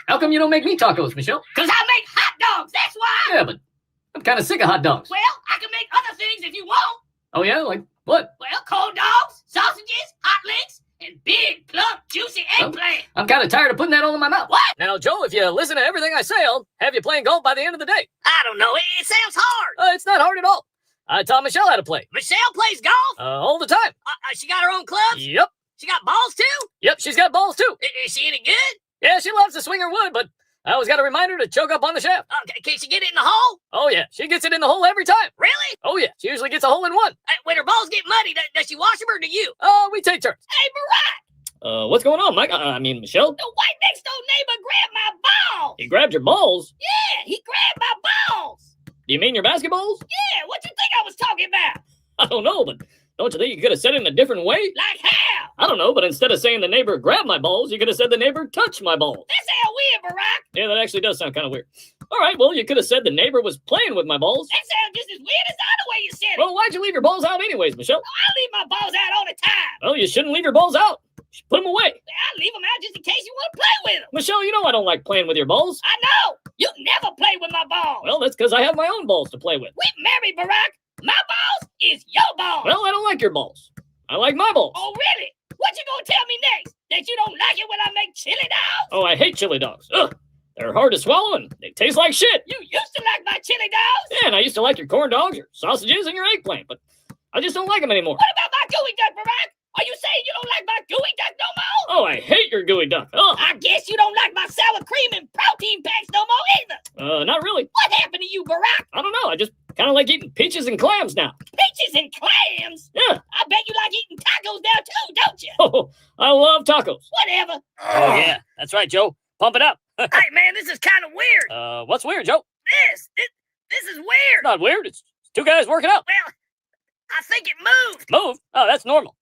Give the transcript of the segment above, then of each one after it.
How come you don't make me tacos, Michelle? Because I make hot dogs, that's why. Yeah, but I'm kind of sick of hot dogs. Well, I can make other things if you want. Oh, yeah? Like what? Well, cold dogs, sausages, hot links, and big, plump, juicy eggplant. I'm kind of tired of putting that all in my mouth. What? Now, Joe, if you listen to everything I say, I'll have you playing golf by the end of the day. I don't know. It sounds hard. It's not hard at all. I taught Michelle how to play. Michelle plays golf? All the time. She got her own clubs? Yep. She got balls, too? Yep, she's got balls, too. Is she any good? Yeah, she loves to swing her wood, but I always got to remind her to choke up on the shaft. Can she get it in the hole? Oh, yeah. She gets it in the hole every time. Really? Oh, yeah. She usually gets a hole in one. When her balls get muddy, does she wash them or do you? Oh, we take turns. Hey, Barack! What's going on, Mike? I mean, Michelle? The white next door neighbor grabbed my balls! He grabbed your balls? Yeah, he grabbed my balls! Do you mean your basketballs? Yeah, what you think I was talking about? I don't know, but don't you think you could have said it in a different way? Like how? I don't know, but instead of saying the neighbor grabbed my balls, you could have said the neighbor touched my balls. That sound weird, Barack. Yeah, that actually does sound kind of weird. All right, well, you could have said the neighbor was playing with my balls. That sounds just as weird as the other way you said it. Well, why'd you leave your balls out anyways, Michelle? I leave my balls out all the time. Well, you shouldn't leave your balls out. You should put them away. I leave them out just in case you want to play with them. Michelle, you know I don't like playing with your balls. I know. You never play with my balls. Well, that's because I have my own balls to play with. We married, Barack. My balls is your balls. Well, I don't like your balls. I like my balls. Oh, really? What you gonna tell me next? That you don't like it when I make chili dogs? Oh, I hate chili dogs. Ugh. They're hard to swallow and they taste like shit. You used to like my chili dogs? Yeah, and I used to like your corn dogs, your sausages, and your eggplant, but I just don't like them anymore. What about my gooey duck, Barack? Are you saying you don't like my gooey duck no more? Oh, I hate your gooey duck. Ugh. I guess you don't like my sour cream and protein packs no more either. Not really. What happened to you, Barack? I don't know. I just kind of like eating peaches and clams now. Peaches and clams? Yeah. I bet you like eating tacos now too, don't you? Oh, I love tacos. Whatever. Oh, yeah. That's right, Joe. Pump it up. Hey, man, this is kind of weird. What's weird, Joe? This is weird. Not weird. It's two guys working out. Well, I think it moved. Move? Oh, that's normal.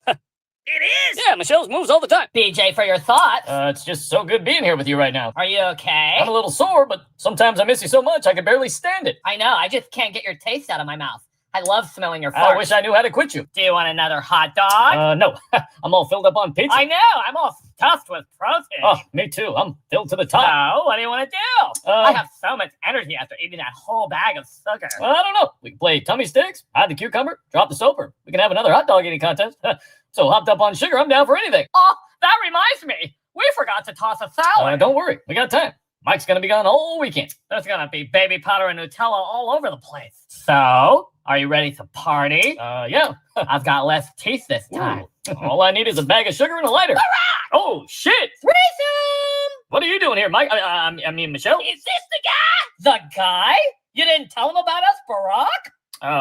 It is? Yeah, Michelle's moves all the time. BJ, for your thoughts. It's just so good being here with you right now. Are you okay? I'm a little sore, but sometimes I miss you so much I can barely stand it. I know. I just can't get your taste out of my mouth. I love smelling your farts. I wish I knew how to quit you. Do you want another hot dog? No. I'm all filled up on pizza. I know. I'm all stuffed with protein. Oh, me too. I'm filled to the top. So, what do you want to do? I have so much energy after eating that whole bag of sugar. I don't know. We can play tummy sticks, hide the cucumber, drop the soap, or we can have another hot dog eating contest. So hopped up on sugar, I'm down for anything. Oh, that reminds me. We forgot to toss a salad. Don't worry. We got time. Mike's going to be gone all weekend. There's going to be baby powder and Nutella all over the place. So, are you ready to party? Yeah. I've got less teeth this time. All I need is a bag of sugar and a lighter. Hurrah! Oh, shit. Reason! What are you doing here, Mike? I mean, Michelle? Is this the guy? The guy? You didn't tell him about us, Barack?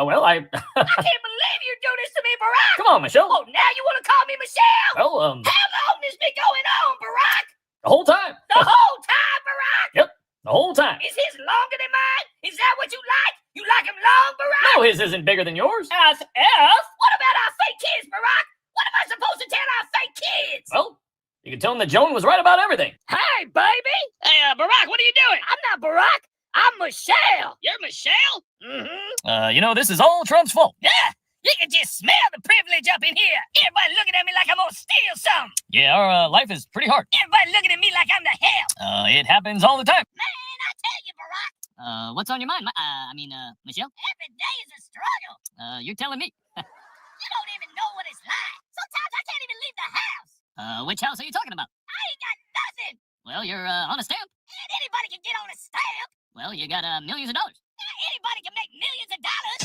Well, I can't believe you do this to me, Barack! Come on, Michelle. Oh, now you want to call me Michelle? Well, How long this been going on, Barack? the whole time. The whole time, Barack? Yep, the whole time. Is his longer than mine? Is that what you like? You like him long, Barack? No, his isn't bigger than yours. As if? What about our fake kids, Barack? What am I supposed to tell our fake kids? Well, you can tell him that Joan was right about everything. Hey, baby! Hey, Barack, what are you doing? I'm not Barack. I'm Michelle. You're Michelle? Mm-hmm. This is all Trump's fault. Yeah, you can just smell the privilege up in here. Everybody looking at me like I'm gonna steal something. Yeah, our life is pretty hard. Everybody looking at me like I'm the hell. It happens all the time. Man, I tell you, Barack. What's on your mind? Michelle? Every day is a struggle. You're telling me. You don't even know what it's like. Sometimes I can't even leave the house. Which house are you talking about? I ain't got nothing. Well, you're on a stamp. And anybody can get on a stamp. Well, you got millions of dollars. Anybody can make millions of dollars.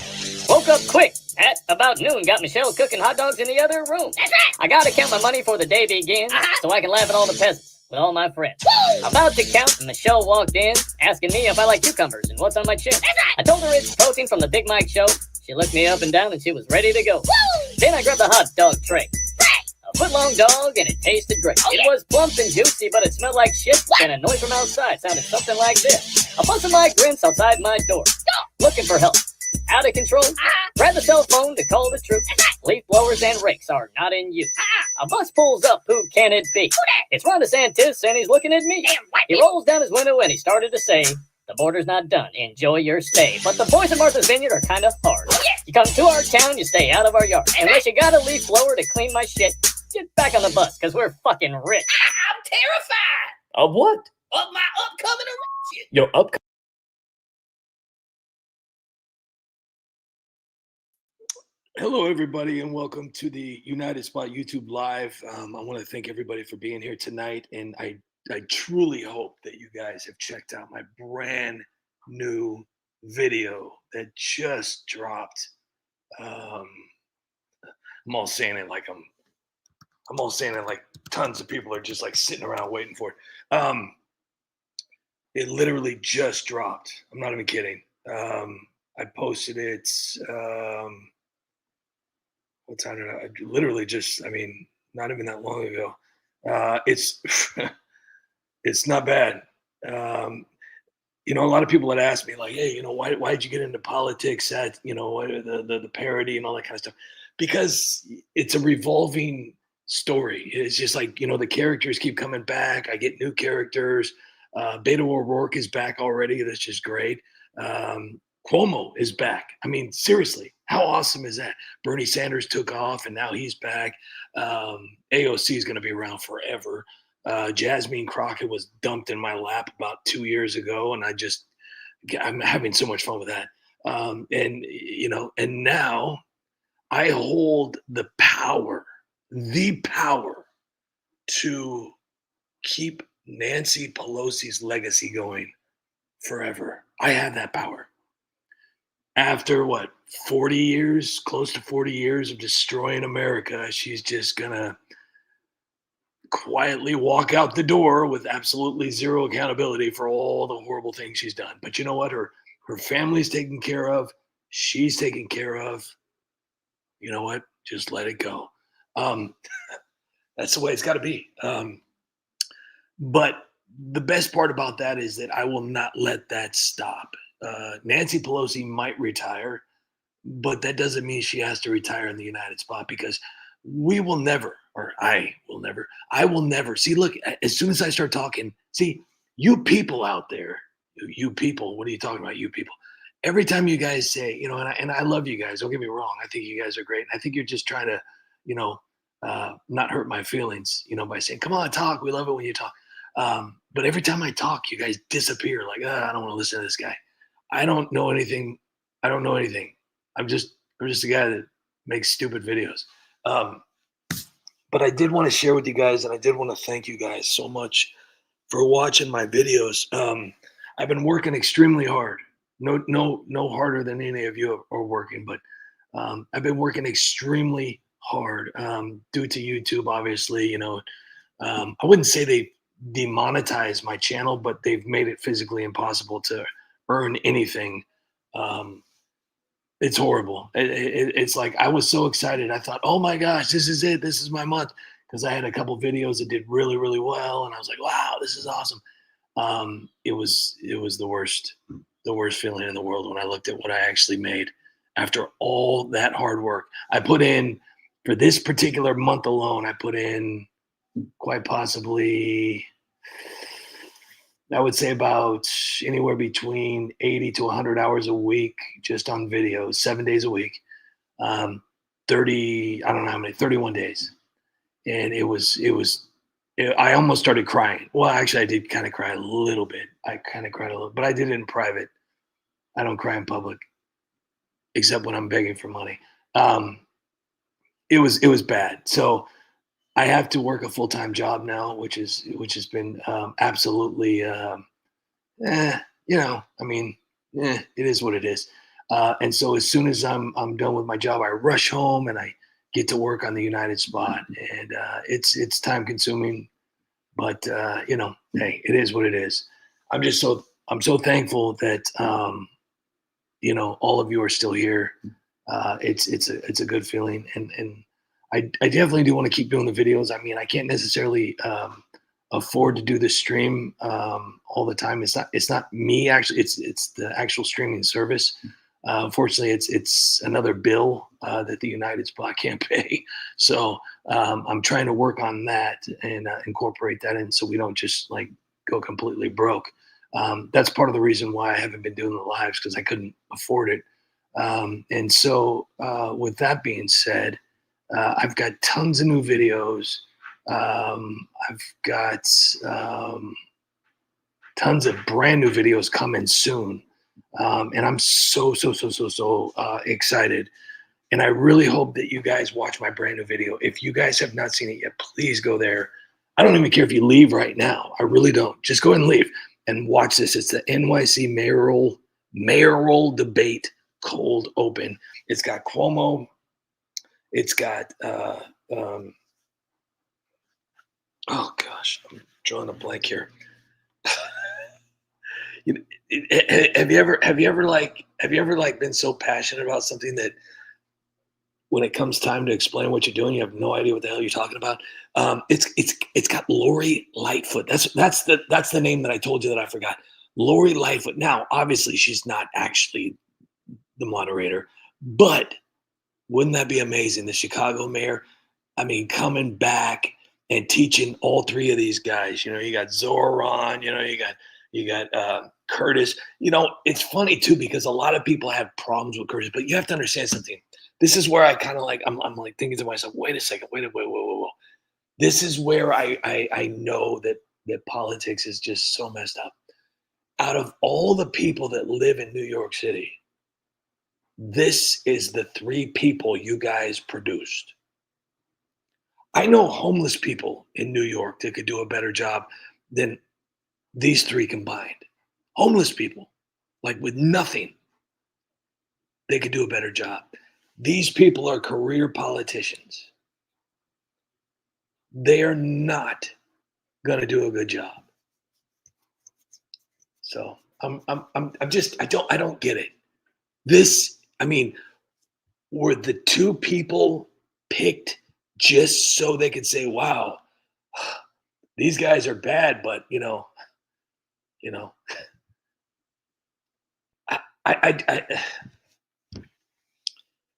Woke up quick at about noon. Got Michelle cooking hot dogs in the other room. That's right. I gotta count my money before the day begins, so I can laugh at all the peasants with all my friends. Woo! About to count, Michelle walked in, asking me if I like cucumbers and what's on my chin. That's right. I told her it's protein from the Big Mike show. She looked me up and down and she was ready to go. Woo! Then I grabbed the hot dog tray. Right. A foot-long dog, and it tasted great. Oh, It yeah. was plump and juicy, but it smelled like shit, What? and a noise from outside sounded something like this. A bunch of migrants outside my door, looking for help. Out of control. Grab the cell phone to call the troops. Leaf blowers and rakes are not in use. A bus pulls up. Who can it be? It's Ron DeSantis, and he's looking at me. Damn white He people. rolls down his window and he started to say, "The border's not done. Enjoy your stay." But the boys at Martha's Vineyard are kind of hard. Oh, yeah. You come to our town, you stay out of our yard. Unless you got a leaf blower to clean my shit, get back on the bus, because we're fucking rich. I'm terrified. Of what? of my upcoming erection. Your upcoming. Hello, everybody, and welcome to the United Spot YouTube Live. I want to thank everybody for being here tonight, and I truly hope that you guys have checked out my brand new video that just dropped. I'm all saying it like tons of people are just like sitting around waiting for it. It literally just dropped. I'm not even kidding. I posted it. What time did I literally just, I mean, not even that long ago. It's it's not bad. You know, a lot of people had asked me like, hey, you know, why'd you get into politics at, you know, the parody and all that kind of stuff? Because it's a revolving story. It's just like, you know, the characters keep coming back. I get new characters. Beto O'Rourke is back already. That's just great. Cuomo is back. I mean, seriously, how awesome is that? Bernie Sanders took off and now he's back. AOC is going to be around forever. Jasmine Crockett was dumped in my lap about 2 years ago, and I'm having so much fun with that. And you know, and now I hold the power to keep Nancy Pelosi's legacy going forever. I have that power. After what, 40 years, close to 40 years of destroying America, she's just gonna quietly walk out the door with absolutely zero accountability for all the horrible things she's done. But you know what? Her family's taken care of. She's taken care of. You know what? Just let it go. That's the way it's got to be. But the best part about that is that I will not let that stop. Nancy Pelosi might retire, but that doesn't mean she has to retire in the United Spot, because we will never, or I will never see. Look, as soon as I start talking, see, you people out there, you people, what are you talking about, you people? Every time you guys say, you know, and I love you guys, don't get me wrong, I think you guys are great. I think you're just trying to, you know, not hurt my feelings, you know, by saying, come on, talk. We love it when you talk. But every time I talk, you guys disappear. Like, I don't want to listen to this guy. I don't know anything. I'm just a guy that makes stupid videos. But I did want to share with you guys, and I did want to thank you guys so much for watching my videos. I've been working extremely hard. No harder than any of you are working, but I've been working extremely hard due to YouTube, obviously. You know, I wouldn't say they demonetized my channel, but they've made it physically impossible to earn anything. It's horrible. It's like I was so excited. I thought, oh my gosh, this is it. This is my month, because I had a couple videos that did really, really well, and I was like, wow, this is awesome. It was the worst feeling in the world when I looked at what I actually made after all that hard work. I put in, for this particular month alone, I put in quite possibly, I would say about anywhere between 80 to 100 hours a week just on videos, 7 days a week, 30, I don't know how many, 31 days. And I almost started crying. Well, actually, I did kind of cry a little bit. I kind of cried a little, but I did it in private. I don't cry in public, except when I'm begging for money. It was bad. So I have to work a full-time job now, which has been absolutely, you know, I mean, it is what it is. And so as soon as I'm done with my job, I rush home and I get to work on the United Spot, and it's time consuming, but you know, hey, it is what it is. I'm so thankful that you know, all of you are still here. It's a good feeling, and I definitely do want to keep doing the videos. I mean, I can't necessarily afford to do the stream all the time. It's not me actually. It's the actual streaming service. Unfortunately, it's another bill that the United Spot can't pay. So I'm trying to work on that and incorporate that in, so we don't just like go completely broke. That's part of the reason why I haven't been doing the lives, because I couldn't afford it. And so with that being said, I've got tons of new videos. I've got tons of brand new videos coming soon. And I'm so excited. And I really hope that you guys watch my brand new video. If you guys have not seen it yet, please go there. I don't even care if you leave right now. I really don't. Just go ahead and leave and watch this. It's the NYC mayoral debate cold open. It's got Cuomo. It's got oh gosh, I'm drawing a blank here. Have you ever been so passionate about something that when it comes time to explain what you're doing, you have no idea what the hell you're talking about? It's got Lori Lightfoot. That's the name that I told you that I forgot. Lori Lightfoot. Now, obviously, she's not actually the moderator, but wouldn't that be amazing? The Chicago mayor, I mean, coming back and teaching all three of these guys. You know, you got Zoran. You know, you got Curtis. You know, it's funny too because a lot of people have problems with Curtis, but you have to understand something. This is where I kind of like I'm like thinking to myself, wait a second, wait. This is where I know that politics is just so messed up. Out of all the people that live in New York City, this is the three people you guys produced. I know homeless people in New York that could do a better job than these three combined. Homeless people, like with nothing, they could do a better job. These people are career politicians. They are not going to do a good job. So I don't get it. This, I mean, were the two people picked just so they could say, wow, these guys are bad, but you know,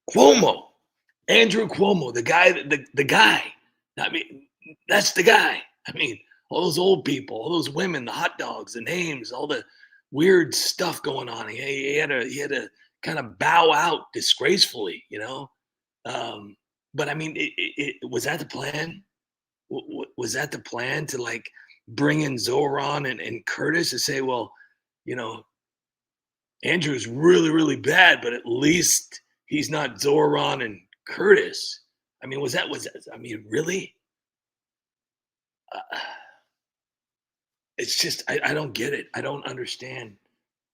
Cuomo, Andrew Cuomo, the guy. I mean, that's the guy. I mean, all those old people, all those women, the hot dogs, the names, all the weird stuff going on. He had to kind of bow out disgracefully, you know. But I mean, was that the plan? Was that the plan to like bring in Zoran and Curtis to say, well, you know, Andrew's really bad, but at least he's not Zoran and Curtis. I mean, was that? I mean, really? It's just I don't get it. I don't understand.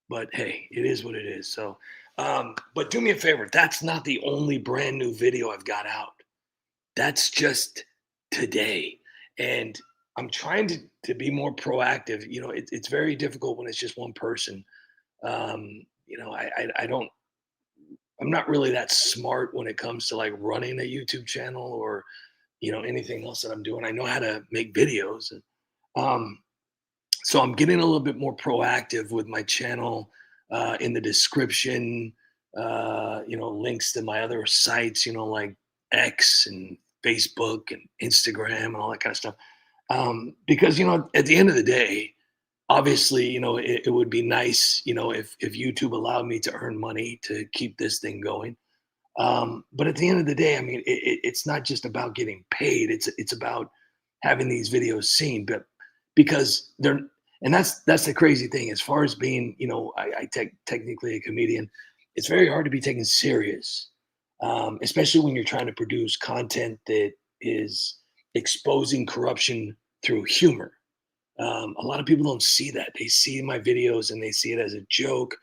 But hey, it is what it is. So, but do me a favor. That's not the only brand new video I've got out. That's just today, and I'm trying to be more proactive. You know, it's very difficult when it's just one person. You know, I'm not really that smart when it comes to like running a YouTube channel or, you know, anything else that I'm doing. I know how to make videos. And, so I'm getting a little bit more proactive with my channel, in the description, you know, links to my other sites, you know, like X and Facebook and Instagram and all that kind of stuff. Because, you know, at the end of the day, obviously, you know, it would be nice, you know, if YouTube allowed me to earn money to keep this thing going. But at the end of the day, I mean, it's not just about getting paid. It's about having these videos seen, but because they're, and that's the crazy thing. As far as being, you know, technically a comedian, it's very hard to be taken serious, especially when you're trying to produce content that is exposing corruption through humor. A lot of people don't see that. They see my videos and they see it as a joke.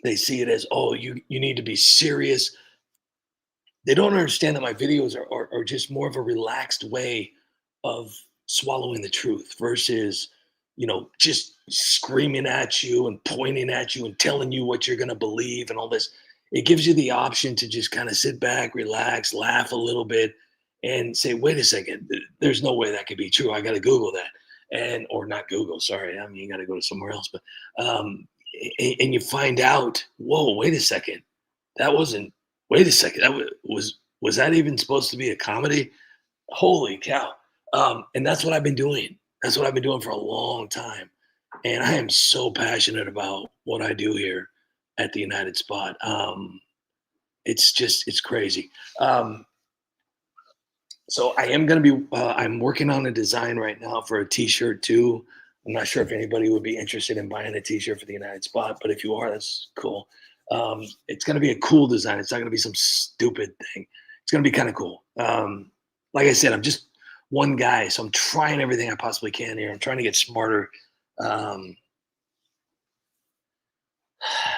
They see it as, oh, you need to be serious. They don't understand that my videos are just more of a relaxed way of swallowing the truth versus, you know, just screaming at you and pointing at you and telling you what you're going to believe and all this. It gives you the option to just kind of sit back, relax, laugh a little bit and say, wait a second, there's no way that could be true. I got to Google that. And, or not Google, sorry. I mean, you got to go to somewhere else, but, and you find out, whoa, wait a second. That wasn't, wait a second. That was that even supposed to be a comedy? Holy cow. And that's what I've been doing. That's what I've been doing for a long time. And I am so passionate about what I do here at the United Spot. It's crazy. So I am going to be, I'm working on a design right now for a t-shirt too. I'm not sure if anybody would be interested in buying a t-shirt for the United Spot, but if you are, that's cool. It's going to be a cool design. It's not going to be some stupid thing. It's going to be kind of cool. Like I said, I'm just one guy, so I'm trying everything I possibly can here. I'm trying to get smarter.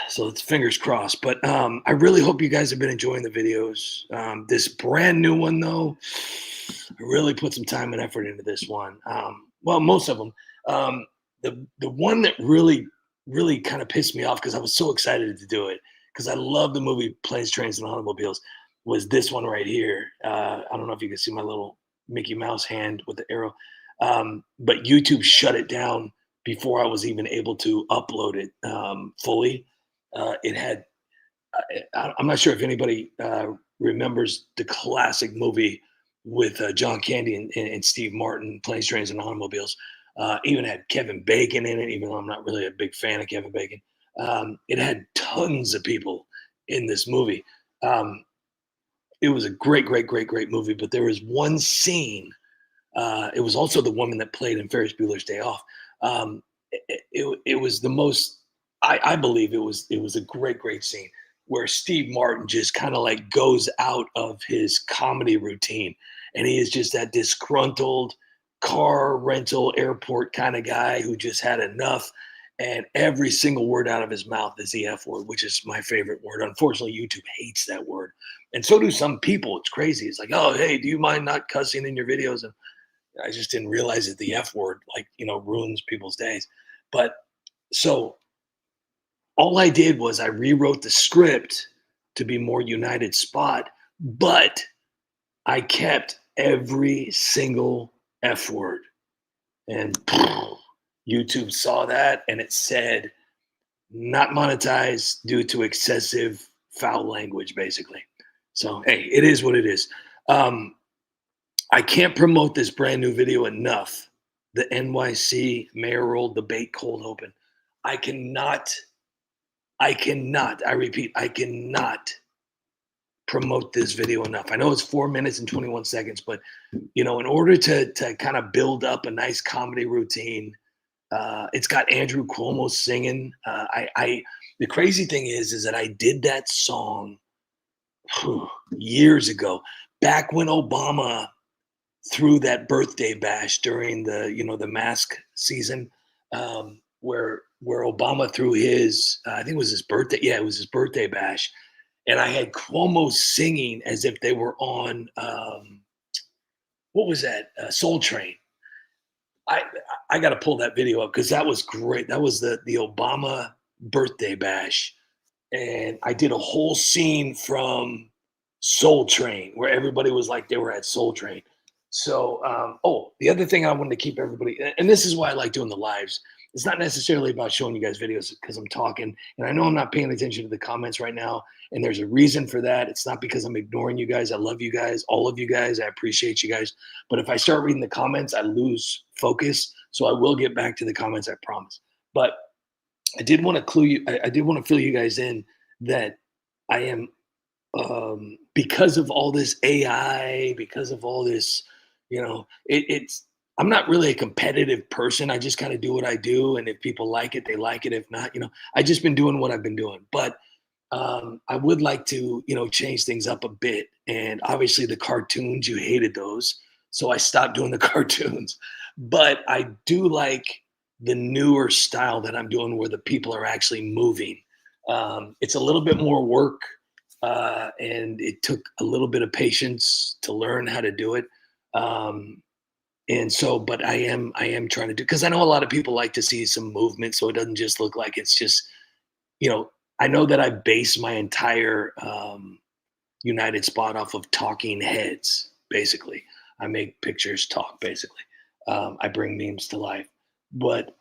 So it's fingers crossed. But I really hope you guys have been enjoying the videos. This brand new one, though, I really put some time and effort into this one. Well, most of them. The one that really kind of pissed me off because I was so excited to do it because I love the movie Planes, Trains, and Automobiles was this one right here. I don't know if you can see my little Mickey Mouse hand with the arrow. But YouTube shut it down before I was even able to upload it fully. It had, I'm not sure if anybody remembers the classic movie with John Candy and Steve Martin, Planes, Trains, and Automobiles. Even had Kevin Bacon in it, even though I'm not really a big fan of Kevin Bacon. It had tons of people in this movie. It was a great movie, but there was one scene. It was also the woman that played in Ferris Bueller's Day Off. It was the most, I believe it was a great scene where Steve Martin just kind of like goes out of his comedy routine, and he is just that disgruntled car rental airport kind of guy who just had enough, and every single word out of his mouth is the F word, which is my favorite word. Unfortunately, YouTube hates that word, and so do some people. It's crazy. It's like, oh, hey, do you mind not cussing in your videos? And I just didn't realize that the F word, like, ruins people's days. But so all I did was I rewrote the script to be more United Spot, but I kept every single F word. And YouTube saw that, and it said not monetized due to excessive foul language, basically. So, hey, it is what it is. I can't promote this brand new video enough. The NYC mayoral debate cold open. I cannot, I repeat, I cannot promote this video enough. I know it's 4 minutes and 21 seconds, but in order to kind of build up a nice comedy routine, it's got Andrew Cuomo singing. The crazy thing is that I did that song years ago, back when Obama threw that birthday bash during the mask season, where Obama threw his, I think it was his birthday. Yeah, it was his birthday bash. And I had Cuomo singing as if they were on, what was that? Soul Train. I got to pull that video up because that was great. That was the Obama birthday bash. And I did a whole scene from Soul Train where everybody was like they were at Soul Train. So, the other thing I wanted to keep everybody, and this is why I like doing the lives. It's not necessarily about showing you guys videos because I'm talking, and I know I'm not paying attention to the comments right now, and there's a reason for that. It's not because I'm ignoring you guys. I love you guys, all of you guys. I appreciate you guys. But if I start reading the comments, I lose focus. So I will get back to the comments, I promise. But I did want to clue you. I did want to fill you guys in that I am, because of all this AI, because of all this, I'm not really a competitive person. I just kind of do what I do. And if people like it, they like it. If not, I just been doing what I've been doing. But I would like to, change things up a bit. And obviously the cartoons, you hated those. So I stopped doing the cartoons. But I do like the newer style that I'm doing where the people are actually moving. It's a little bit more work. And it took a little bit of patience to learn how to do it. And so, but I am trying to do, because I know a lot of people like to see some movement, so it doesn't just look like it's just, I know that I base my entire United Spot off of talking heads, basically. I make pictures talk, basically. I bring memes to life. But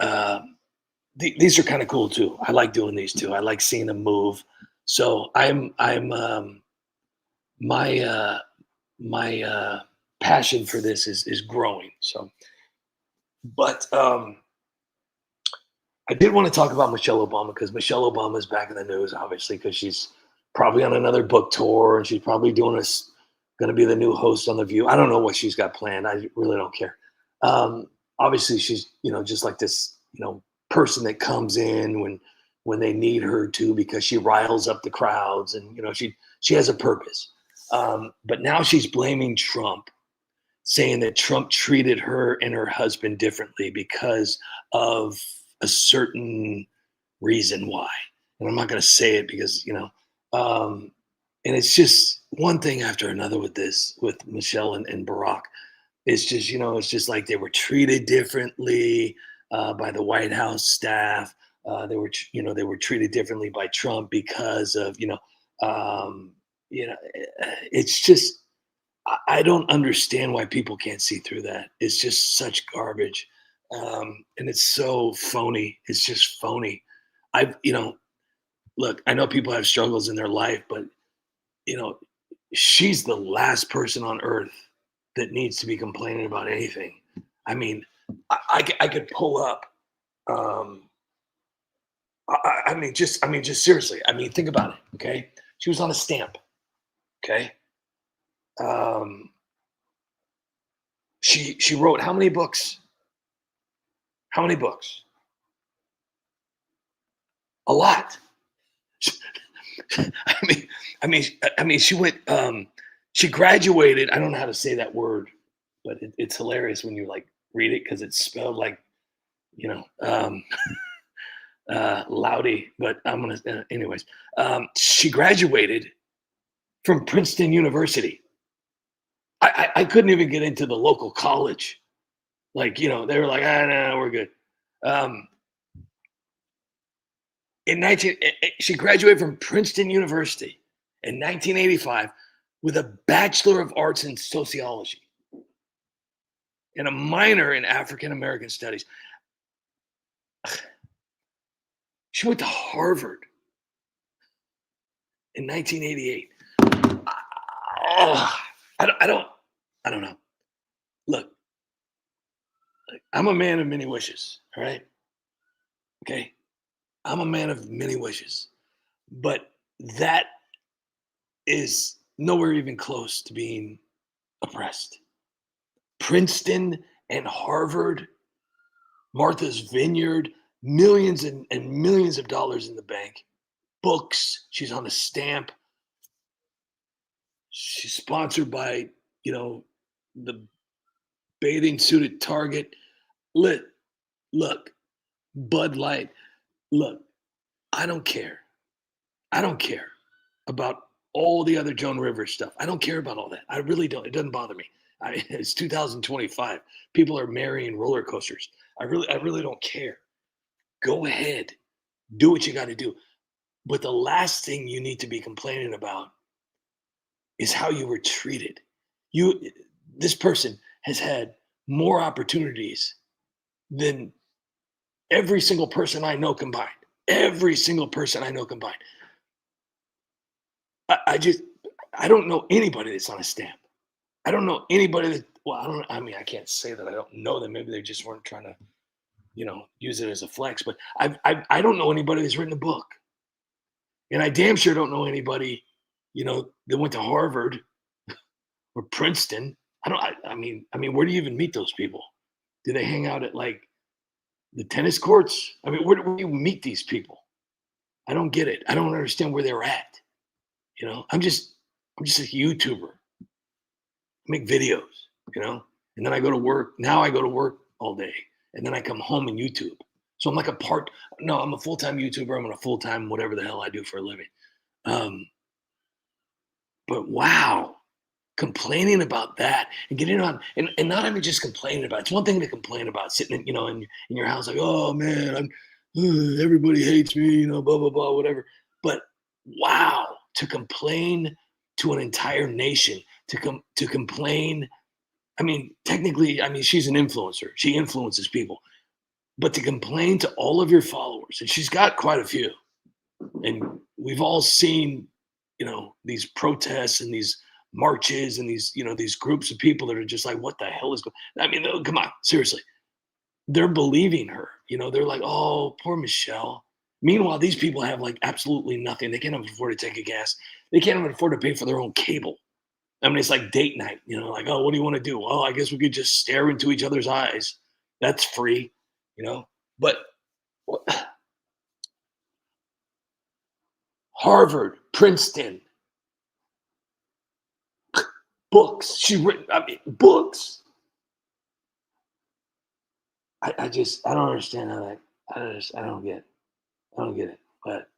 these are kind of cool too. I like doing these too. I like seeing them move. So my passion for this is growing. So, but I did want to talk about Michelle Obama because Michelle Obama is back in the news, obviously, because she's probably on another book tour and she's probably going to be the new host on The View. I don't know what she's got planned. I really don't care. obviously she's, just like this, person that comes in when they need her to, because she riles up the crowds, and she has a purpose. But now she's blaming Trump, saying that Trump treated her and her husband differently because of a certain reason why. And I'm not going to say it because, and it's just one thing after another with this, with Michelle and Barack. It's just, it's just like they were treated differently by the White House staff. They were treated differently by Trump because of, it's just, I don't understand why people can't see through that. It's just such garbage. And it's so phony. It's just phony. Look, I know people have struggles in their life, but, she's the last person on earth that needs to be complaining about anything. I mean, I could pull up, just seriously. I mean, think about it. Okay. She was on a stamp. Okay. She wrote how many books? How many books? A lot. She went. She graduated. I don't know how to say that word, but it's hilarious when you like read it because it's spelled like, Loudy. But I'm gonna, anyways. She graduated from Princeton University. I couldn't even get into the local college. Like, they were like, no, we're good. She graduated from Princeton University in 1985 with a Bachelor of Arts in Sociology and a minor in African American Studies. She went to Harvard in 1988. I don't know. Look, I'm a man of many wishes, all right? Okay? I'm a man of many wishes, but that is nowhere even close to being oppressed. Princeton and Harvard, Martha's Vineyard, millions and millions of dollars in the bank, books, she's on a stamp. She's sponsored by, the bathing suit at Target. Look, Bud Light. Look, I don't care. I don't care about all the other Joan Rivers stuff. I don't care about all that. I really don't. It doesn't bother me. It's 2025. People are marrying roller coasters. I really don't care. Go ahead. Do what you got to do. But the last thing you need to be complaining about is how you were treated. This person has had more opportunities than every single person I know combined. Every single person I know combined. I don't know anybody that's on a stamp. I don't know anybody that, I can't say that I don't know them. Maybe they just weren't trying to, use it as a flex. But I don't know anybody that's written a book. And I damn sure don't know anybody, that went to Harvard or Princeton. I mean, where do you even meet those people? Do they hang out at like the tennis courts? I mean, where do you meet these people? I don't get it. I don't understand where they're at. I'm just a YouTuber. I make videos, and then I go to work. Now I go to work all day, and then I come home and YouTube. So I'm like I'm a full-time YouTuber. I'm on a full-time whatever the hell I do for a living. But wow, complaining about that and getting on, and not even just complaining about it. It's one thing to complain about sitting in your house like, oh man, everybody hates me, blah, blah, blah, whatever. But wow, to complain to an entire nation, to complain. I mean, technically, she's an influencer. She influences people. But to complain to all of your followers, and she's got quite a few. And we've all seen, these protests and these marches and these groups of people that are just like, what the hell is going on? I mean, come on, seriously. They're believing her. They're like, oh, poor Michelle. Meanwhile, these people have like absolutely nothing. They can't even afford to take a gas. They can't even afford to pay for their own cable. I mean, it's like date night, like, oh, what do you want to do? Well, I guess we could just stare into each other's eyes That's free, But Harvard, Princeton, books. She written, books. I don't understand how that. I don't get it. But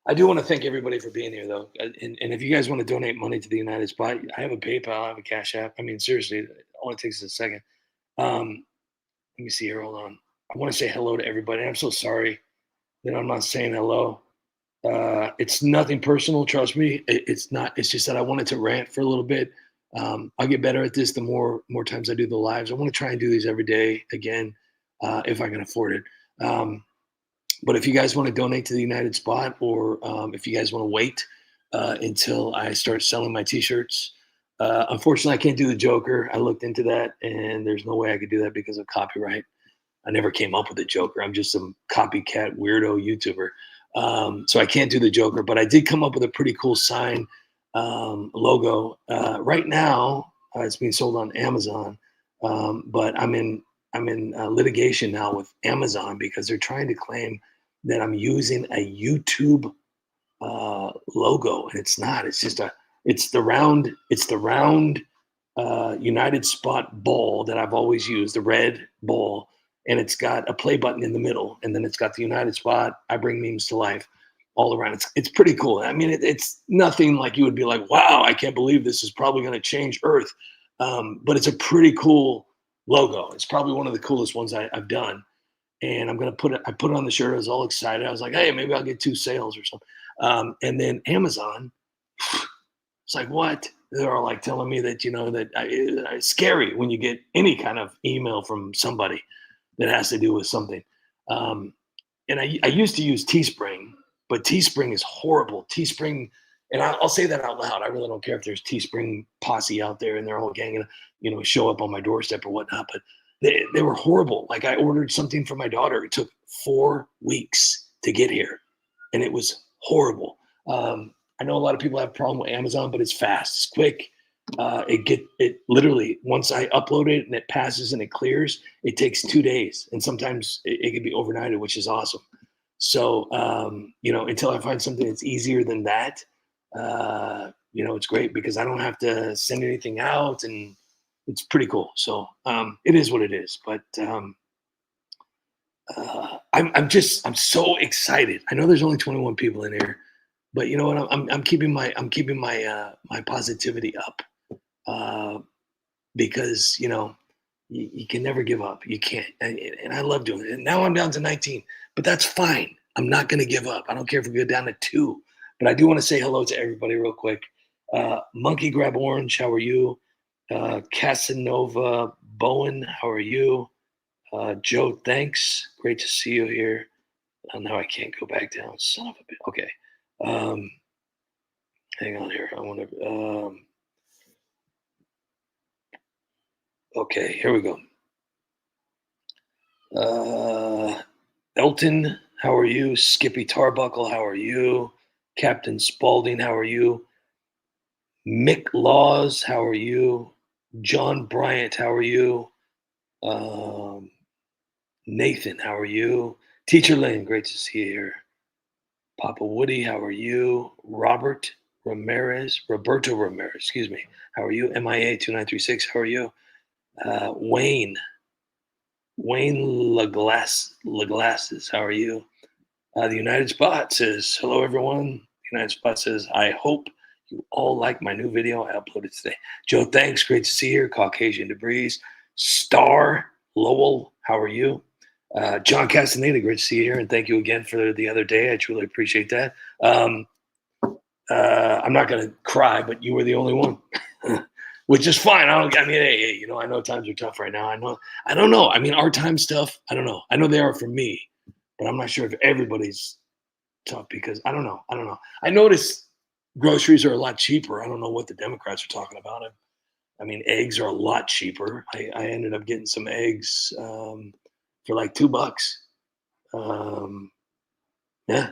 I do want to thank everybody for being here, though. And if you guys want to donate money to the United Spot, I have a PayPal, I have a Cash App. I mean, seriously, it only takes a second. Let me see here. Hold on. I want to say hello to everybody. I'm so sorry that I'm not saying hello. It's nothing personal. Trust me. It's not. It's just that I wanted to rant for a little bit. I'll get better at this the more times I do the lives. I want to try and do these every day again, if I can afford it. But if you guys want to donate to the United Spot, or if you guys want to wait until I start selling my T-shirts, unfortunately, I can't do the Joker. I looked into that, and there's no way I could do that because of copyright. I never came up with a Joker. I'm just some copycat weirdo YouTuber. So I can't do the Joker, but I did come up with a pretty cool sign logo. Right now, it's being sold on Amazon, but I'm in litigation now with Amazon because they're trying to claim that I'm using a YouTube logo, and it's not. It's just it's the round United Spot ball that I've always used, the red ball, and it's got a play button in the middle, and then it's got the United Spot, I bring memes to life, all around. It's pretty cool. I mean, it's nothing like you would be like, wow, I can't believe this is probably going to change Earth, but it's a pretty cool logo. It's probably one of the coolest ones I've done. And I'm going to put it on the shirt. I was all excited. I was like, hey, maybe I'll get 2 sales or something. And then Amazon, it's like, what? They're all like telling me that, that it's scary when you get any kind of email from somebody that has to do with something. And I used to use Teespring, but Teespring is horrible. Teespring, and I'll say that out loud. I really don't care if there's Teespring posse out there and they're all ganging, show up on my doorstep or whatnot, but they were horrible. Like, I ordered something for my daughter. It took 4 weeks to get here, and it was horrible. I know a lot of people have a problem with Amazon, but it's fast, it's quick. It literally, once I upload it and it passes and it clears, it takes 2 days, and sometimes it could be overnighted, which is awesome. So, until I find something that's easier than that, it's great because I don't have to send anything out, and it's pretty cool. So it is what it is. But I'm so excited. I know there's only 21 people in here, but you know what? I'm keeping my my positivity up because you can never give up. You can't, and I love doing it. And now I'm down to 19, but that's fine. I'm not going to give up. I don't care if we go down to 2, but I do want to say hello to everybody real quick. Monkey Grab Orange, how are you? Casanova Bowen, how are you? Joe, thanks. Great to see you here. Now I can't go back down. Son of a bitch. Okay. Hang on here. I want to. Okay, here we go. Elton, how are you? Skippy Tarbuckle, how are you? Captain Spaulding, how are you? Mick Laws, how are you? John Bryant, how are you? Nathan, how are you? Teacher Lane, great to see you here. Papa Woody, how are you? Roberto Ramirez, excuse me. How are you? MIA 2936, how are you? Wayne LaGlasses, how are you? The United Spot says, hello, everyone. The United Spot says, I hope you all like my new video I uploaded today. Joe, thanks. Great to see you. Caucasian Debris. Star Lowell, how are you? John Castaneda, great to see you here. And thank you again for the other day. I truly appreciate that. I'm not going to cry, but you were the only one, which is fine. I know times are tough right now. I don't know. I mean, our time's tough. I don't know. I know they are for me, but I'm not sure if everybody's tough because I don't know. I noticed groceries are a lot cheaper. I don't know what the Democrats are talking about. I mean, eggs are a lot cheaper. I ended up getting some eggs for like $2. Yeah.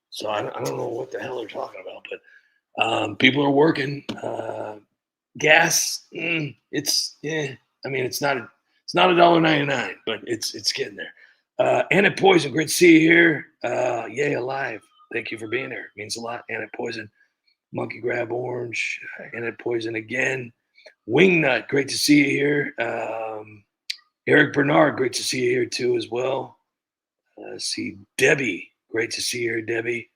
So I don't know what the hell they're talking about, but people are working. Gas, it's not It's not $1.99, but it's getting there. Annette Poison, great to see you here. Yay, alive. Thank you for being here. It means a lot. Annette Poison, Monkey Grab Orange, Annette Poison again. Wingnut, great to see you here. Eric Bernard, great to see you here too as well. See Debbie, great to see you here, Debbie.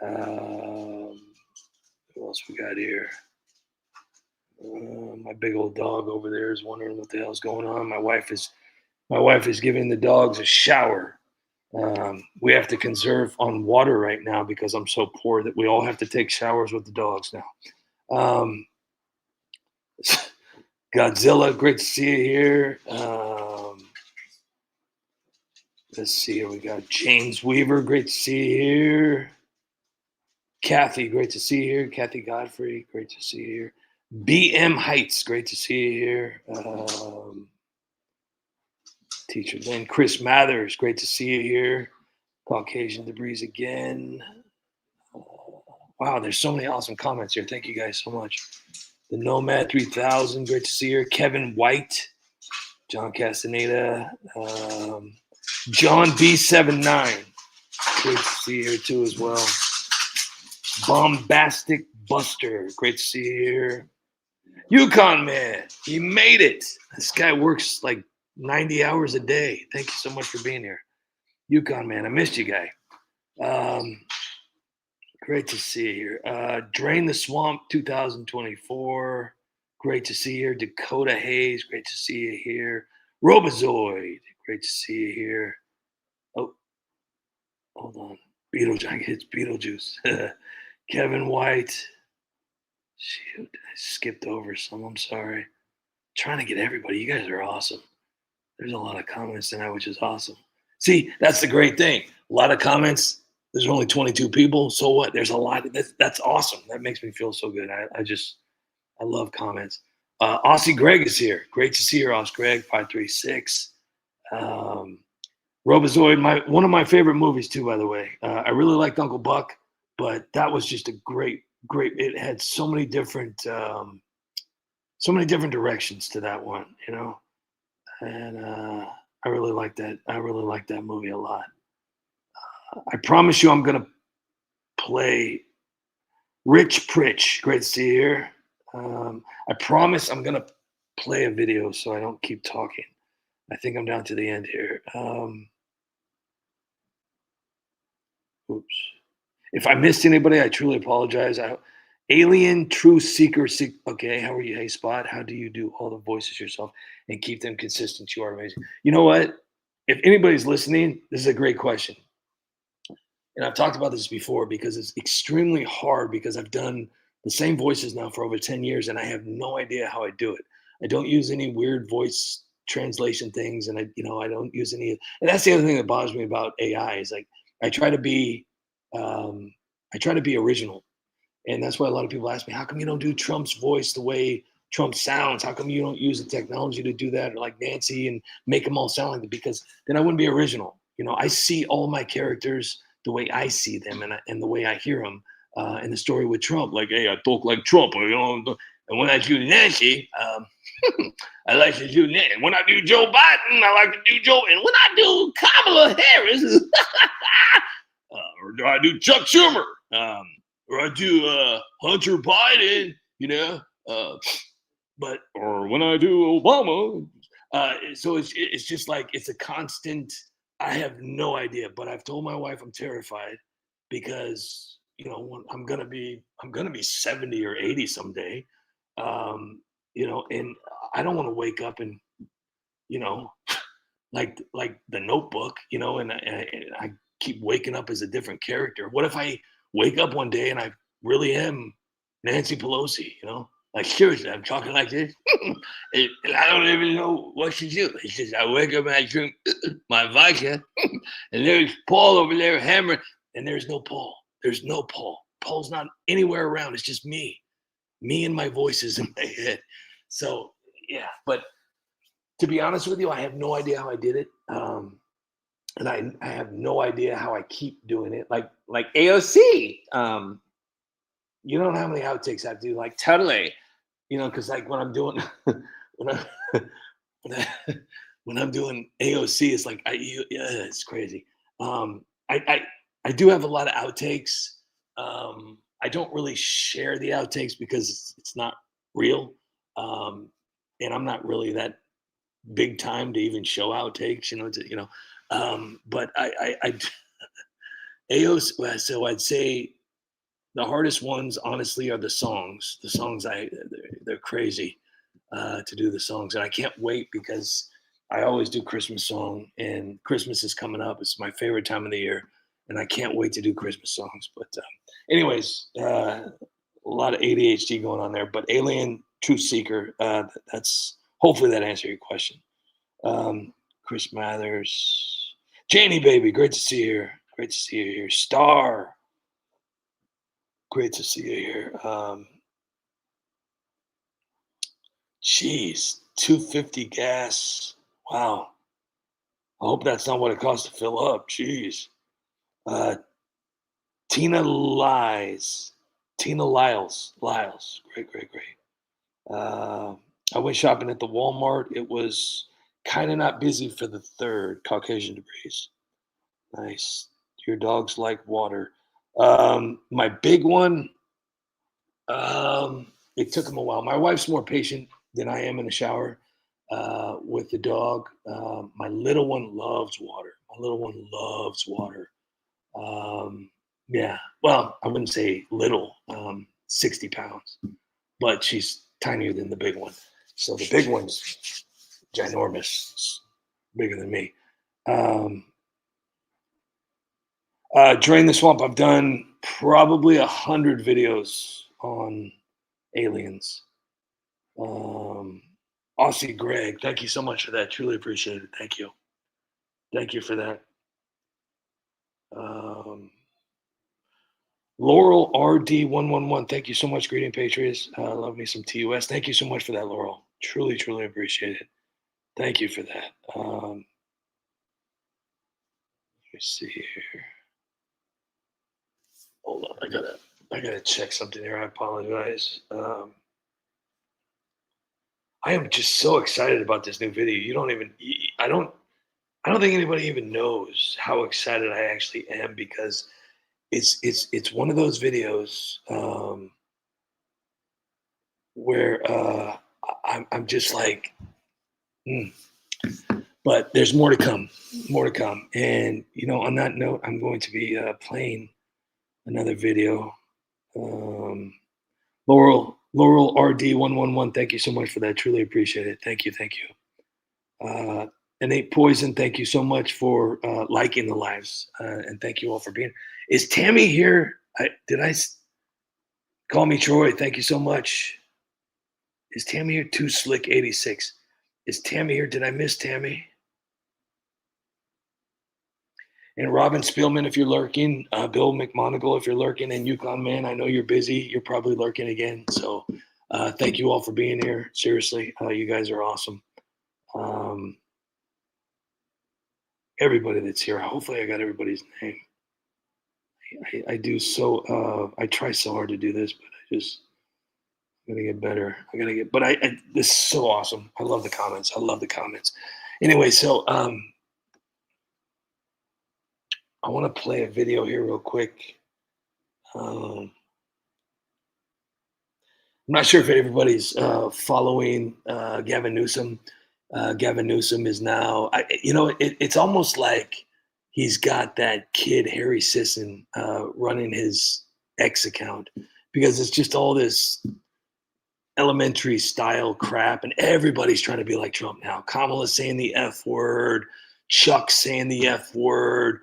Who else we got here? My big old dog over there is wondering what the hell's going on. My wife is giving the dogs a shower. We have to conserve on water right now because I'm so poor that we all have to take showers with the dogs now. Godzilla, great to see you here. Let's see here. We got James Weaver, great to see you here. Kathy, great to see you here. Kathy Godfrey, great to see you here. BM Heights, great to see you here. Teacher Lynn, Chris Mathers, great to see you here. Caucasian Debris again. Wow, there's so many awesome comments here. Thank you guys so much. The Nomad 3000, great to see you here. Kevin White, John Castaneda, John B79, great to see you here too as well. Bombastic Buster, great to see you here. Yukon Man, he made it. This guy works like 90 hours a day. Thank you so much for being here. Yukon Man, I missed you, guy. Great to see you here. Drain the Swamp 2024. Great to see you here. Dakota Hayes, great to see you here. Robozoid, great to see you here. Oh, hold on. Beetlejuice, it's Beetlejuice. Kevin White. Shoot, I skipped over some. I'm sorry. Trying to get everybody. You guys are awesome. There's a lot of comments tonight, which is awesome. See, that's the great thing. A lot of comments. There's only 22 people. So what? There's a lot. That's awesome. That makes me feel so good. I love comments. Aussie Greg is here. Great to see you, Aussie Greg, 536. Robozoid, one of my favorite movies too, by the way. I really liked Uncle Buck, but that was just a great. It had so many different directions to that one, you know. And I really like that. I really like that movie a lot. I promise you, I'm gonna play Rich Pritch. Great to see you here. I promise I'm gonna play a video so I don't keep talking. I think I'm down to the end here. Oops. If I missed anybody, I truly apologize. Alien True Seeker. Okay, how are you? Hey, Spot. How do you do all the voices yourself and keep them consistent? You are amazing. You know what? If anybody's listening, this is a great question. And I've talked about this before because it's extremely hard because I've done the same voices now for over 10 years and I have no idea how I do it. I don't use any weird voice translation things and I don't use any. And that's the other thing that bothers me about AI is like I try to be original. And that's why a lot of people ask me, how come you don't do Trump's voice the way Trump sounds? How come you don't use the technology to do that, or like Nancy, and make them all sound like that? Because then I wouldn't be original. You know, I see all my characters the way I see them and the way I hear them. In the story with Trump, like, hey, I talk like Trump, you know. And when I do Nancy, I like to do Nancy. When I do Joe Biden, I like to do Joe. And when I do Kamala Harris, or do I do Chuck Schumer? Or I do Hunter Biden, you know, or when I do Obama. So it's just like, it's a constant, I have no idea, but I've told my wife I'm terrified because, you know, when I'm going to be 70 or 80 someday, you know, and I don't want to wake up and, you know, like the Notebook, you know, and I keep waking up as a different character. What if I wake up one day and I really am Nancy Pelosi, you know? Like, seriously, I'm talking like this. And I don't even know what to do. It's just I wake up and I drink my vodka, and there's Paul over there hammering, and there's no Paul. There's no Paul. Paul's not anywhere around. It's just me and my voices in my head. So, yeah. But to be honest with you, I have no idea how I did it. And I have no idea how I keep doing it. Like AOC, you don't know how many outtakes I have to do. Like, Totally. you know, because like when I'm doing, when when I'm doing AOC, it's like yeah, it's crazy. I do have a lot of outtakes. I don't really share the outtakes because it's not real, and I'm not really that big time to even show outtakes. But AOC. So I'd say the hardest ones, honestly, are the songs. The songs they're crazy to do the songs, and I can't wait because I always do Christmas song, and Christmas is coming up. It's my favorite time of the year, and I can't wait to do Christmas songs. But anyways, a lot of ADHD going on there. But Alien Truth Seeker, that's hopefully that answered your question. Chris Mathers, Janie baby, great to see you here. Great to see you here. Star, great to see you here. Jeez, 250 gas. Wow. I hope that's not what it costs to fill up. Jeez. Tina Lyles. Great. I went shopping at the Walmart. It was kind of not busy for the third. Caucasian Degrees. Nice. Your dogs like water. My big one, it took him a while. My wife's more patient than I am in the shower with the dog. My little one loves water. Yeah, well, I wouldn't say little, 60 pounds, but she's tinier than the big one. So the big one's ginormous, it's bigger than me. Drain the Swamp, I've done probably 100 videos on aliens. Aussie Greg, thank you so much for that. Truly appreciate it. Thank you. Thank you for that. Laurel RD111, thank you so much. Greeting Patriots. Love me some TUS. Thank you so much for that, Laurel. Truly appreciate it. Thank you for that. Let me see here. Hold on, I gotta check something here. I apologize. I am just so excited about this new video. I don't think anybody even knows how excited I actually am, because it's one of those videos where I'm just like, but there's more to come. And on that note, I'm going to be playing another video. Laurel RD111, thank you so much for that. Truly appreciate it. Thank you. Innate Poison, thank you so much for liking the lives, and thank you all for being. Is Tammy here? Call me Troy? Thank you so much. Is Tammy here? Too Slick 86. Is Tammy here? Did I miss Tammy? And Robin Spielman, if you're lurking, Bill McMonagle, if you're lurking, and Yukon Man, I know you're busy. You're probably lurking again. So thank you all for being here. Seriously, you guys are awesome. Everybody that's here, hopefully I got everybody's name. I try so hard to do this, but I'm gonna get better. This is so awesome. I love the comments. Anyway, so I want to play a video here real quick. I'm not sure if everybody's following Gavin Newsom. Gavin Newsom is now, it's almost like he's got that kid, Harry Sisson, running his X account, because it's just all this elementary style crap, and everybody's trying to be like Trump now. Kamala's saying the F word, Chuck's saying the F word,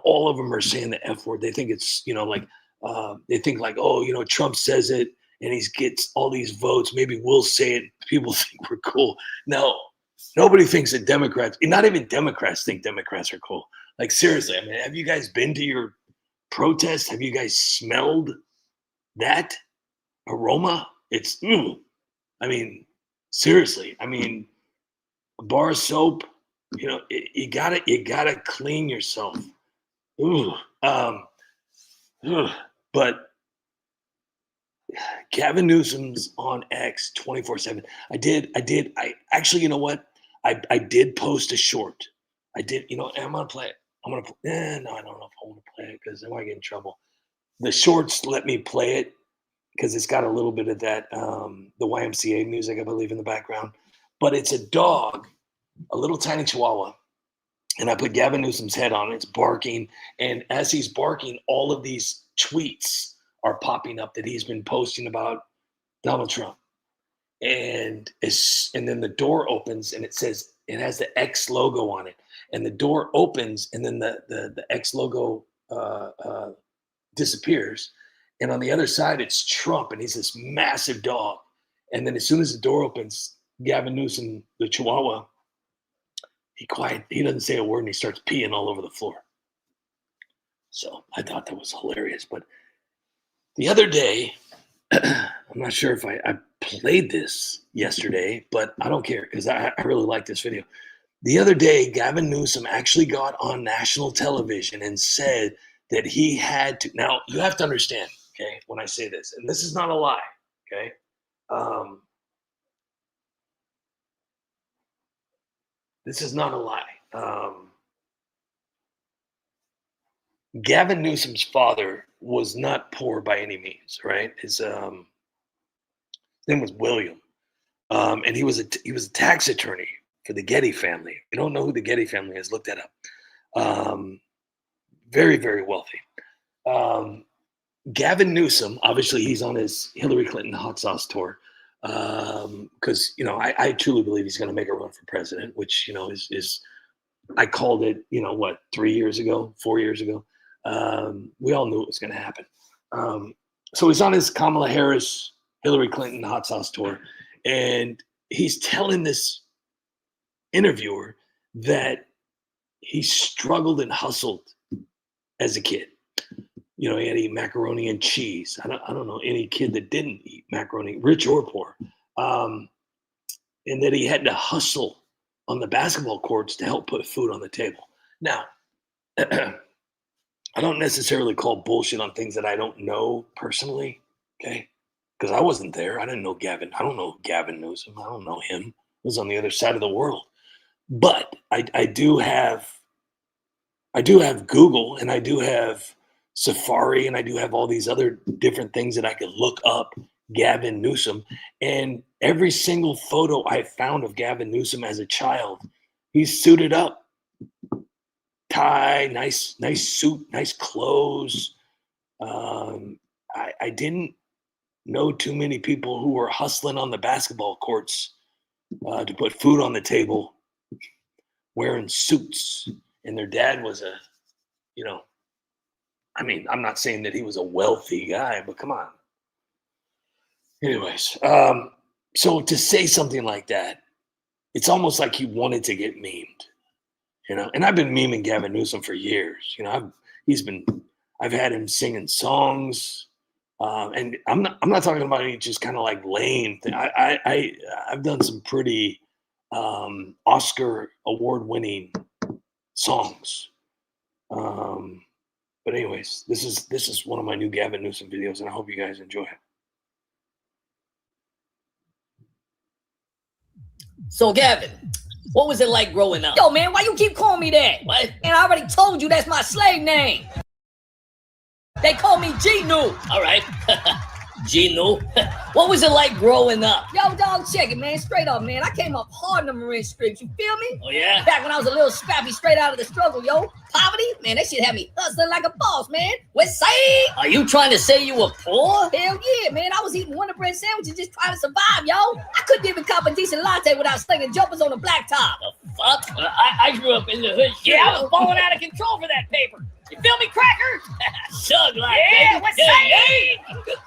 all of them are saying the F word. They think it's, they think like, oh, Trump says it and he gets all these votes. Maybe we'll say it. People think we're cool. No, nobody thinks that Democrats, not even Democrats think Democrats are cool. Like, seriously, I mean, have you guys been to your protest? Have you guys smelled that aroma? It's, I mean, seriously, I mean, a bar of soap, you gotta clean yourself. But Gavin Newsom's on X 24/7. I actually, you know what? I did post a short. I did, and I'm gonna play it. No, I don't know if I want to play it because I might get in trouble. The shorts let me play it because it's got a little bit of that the YMCA music, I believe, in the background. But it's a dog, a little tiny Chihuahua, and I put Gavin Newsom's head on it. It's barking, and as he's barking, all of these tweets are popping up that he's been posting about Donald Trump. And then the door opens, and it has the X logo on it, and the door opens, and then the X logo disappears, and on the other side it's Trump, and he's this massive dog. And then as soon as the door opens, Gavin Newsom, the Chihuahua, he doesn't say a word, and he starts peeing all over the floor. So I thought that was hilarious. But the other day, I'm not sure if I played this yesterday, but I don't care because I really like this video. The other day, Gavin Newsom actually got on national television and said that he had to. Now, you have to understand, okay, when I say this, and this is not a lie, okay? This is not a lie. Gavin Newsom's father was not poor by any means, right? His name was William, and he was a tax attorney for the Getty family. If you don't know who the Getty family is, look that up. Very, very wealthy. Gavin Newsom, obviously, he's on his Hillary Clinton hot sauce tour because I truly believe he's going to make a run for president, which is I called it 3 years ago, 4 years ago. We all knew it was going to happen. So he's on his Kamala Harris, Hillary Clinton hot sauce tour, and he's telling this interviewer that he struggled and hustled as a kid. He had to eat macaroni and cheese. I don't know any kid that didn't eat macaroni, rich or poor. And that he had to hustle on the basketball courts to help put food on the table. Now, I don't necessarily call bullshit on things that I don't know personally, okay? Because I wasn't there. I didn't know Gavin. I don't know Gavin Newsom. I don't know him. He was on the other side of the world. But I do have Google, and I do have Safari, and I do have all these other different things that I could look up Gavin Newsom. And every single photo I found of Gavin Newsom as a child, he's suited up. Tie, nice suit, nice clothes. I didn't know too many people who were hustling on the basketball courts to put food on the table, wearing suits, and their dad was I'm not saying that he was a wealthy guy, but come on. Anyways, so to say something like that, it's almost like he wanted to get memed. And I've been memeing Gavin Newsom for years. I've had him singing songs, and I'm not talking about any just kind of like lame thing. I've done some pretty Oscar award-winning songs. But anyways, this is one of my new Gavin Newsom videos, and I hope you guys enjoy it. So, Gavin, what was it like growing up? Yo, man, why you keep calling me that? What? And I already told you that's my slave name. They call me G-New. All right. Gino, what was it like growing up? Yo, dog, check it, man. Straight up, man. I came up hard in the Marine streets. You feel me? Oh, yeah? Back when I was a little scrappy, straight out of the struggle, yo. Poverty, man, that shit had me hustling like a boss, man. West Side. Are you trying to say you were poor? Hell yeah, man. I was eating Wonder Bread sandwiches just trying to survive, yo. I couldn't even cop a decent latte without slinging jumpers on the blacktop. The fuck? I grew up in the hood. Yeah, I was balling out of control for that paper. You feel me, Cracker? Sug like, yeah, baby. West Side.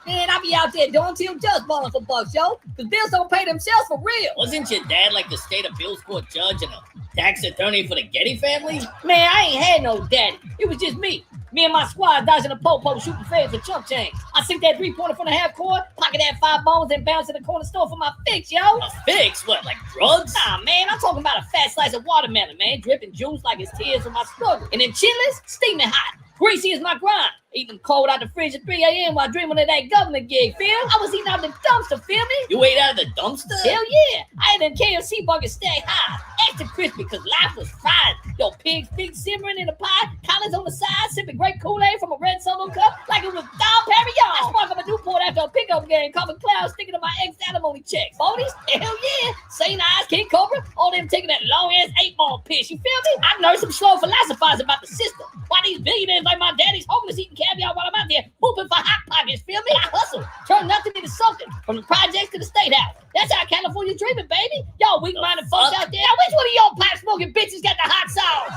Man, I be out there doing till just balling for bucks, yo. Because bills don't pay themselves for real. Wasn't your dad like the state appeals court judge and a tax attorney for the Getty family? Man, I ain't had no daddy. It was just me. Me and my squad dodging the po-po, shooting fades for chump change. I sink that three-pointer from the half court, pocket that 5 bones, and bounce to the corner store for my fix, yo. A fix? What, like drugs? Nah, man, I'm talking about a fat slice of watermelon, man, dripping juice like it's tears from my struggle. And then chitlins, steaming hot. Greasy is my grind. Eating cold out the fridge at 3 a.m. while dreaming of that governor gig, feel? I was eating out the dumpster, feel me? You ate out of the dumpster? Hell yeah. I had a KFC burger stacked high, extra crispy because life was fine. Yo, pig's feet simmering in a pot, collars on the side, sipping great Kool-Aid from a red Solo cup like it was Dom Perignon. I sparked up a Newport after a pickup game, common clouds sticking to my ex-alimony checks. Bonies? Hell yeah. St. Eyes, King Cobra, all them taking that long-ass 8-ball piss, you feel me? I know some slow philosophizing about the system. Why these billionaires like my daddy's homeless eating caviar while I'm out there hooping for Hot Pockets, feel me? I hustle, turn nothing into something, from the projects to the state house. That's how California dreaming, baby. Y'all weak-minded folks out there. Now, which one of y'all pipe-smoking bitches got the hot sauce?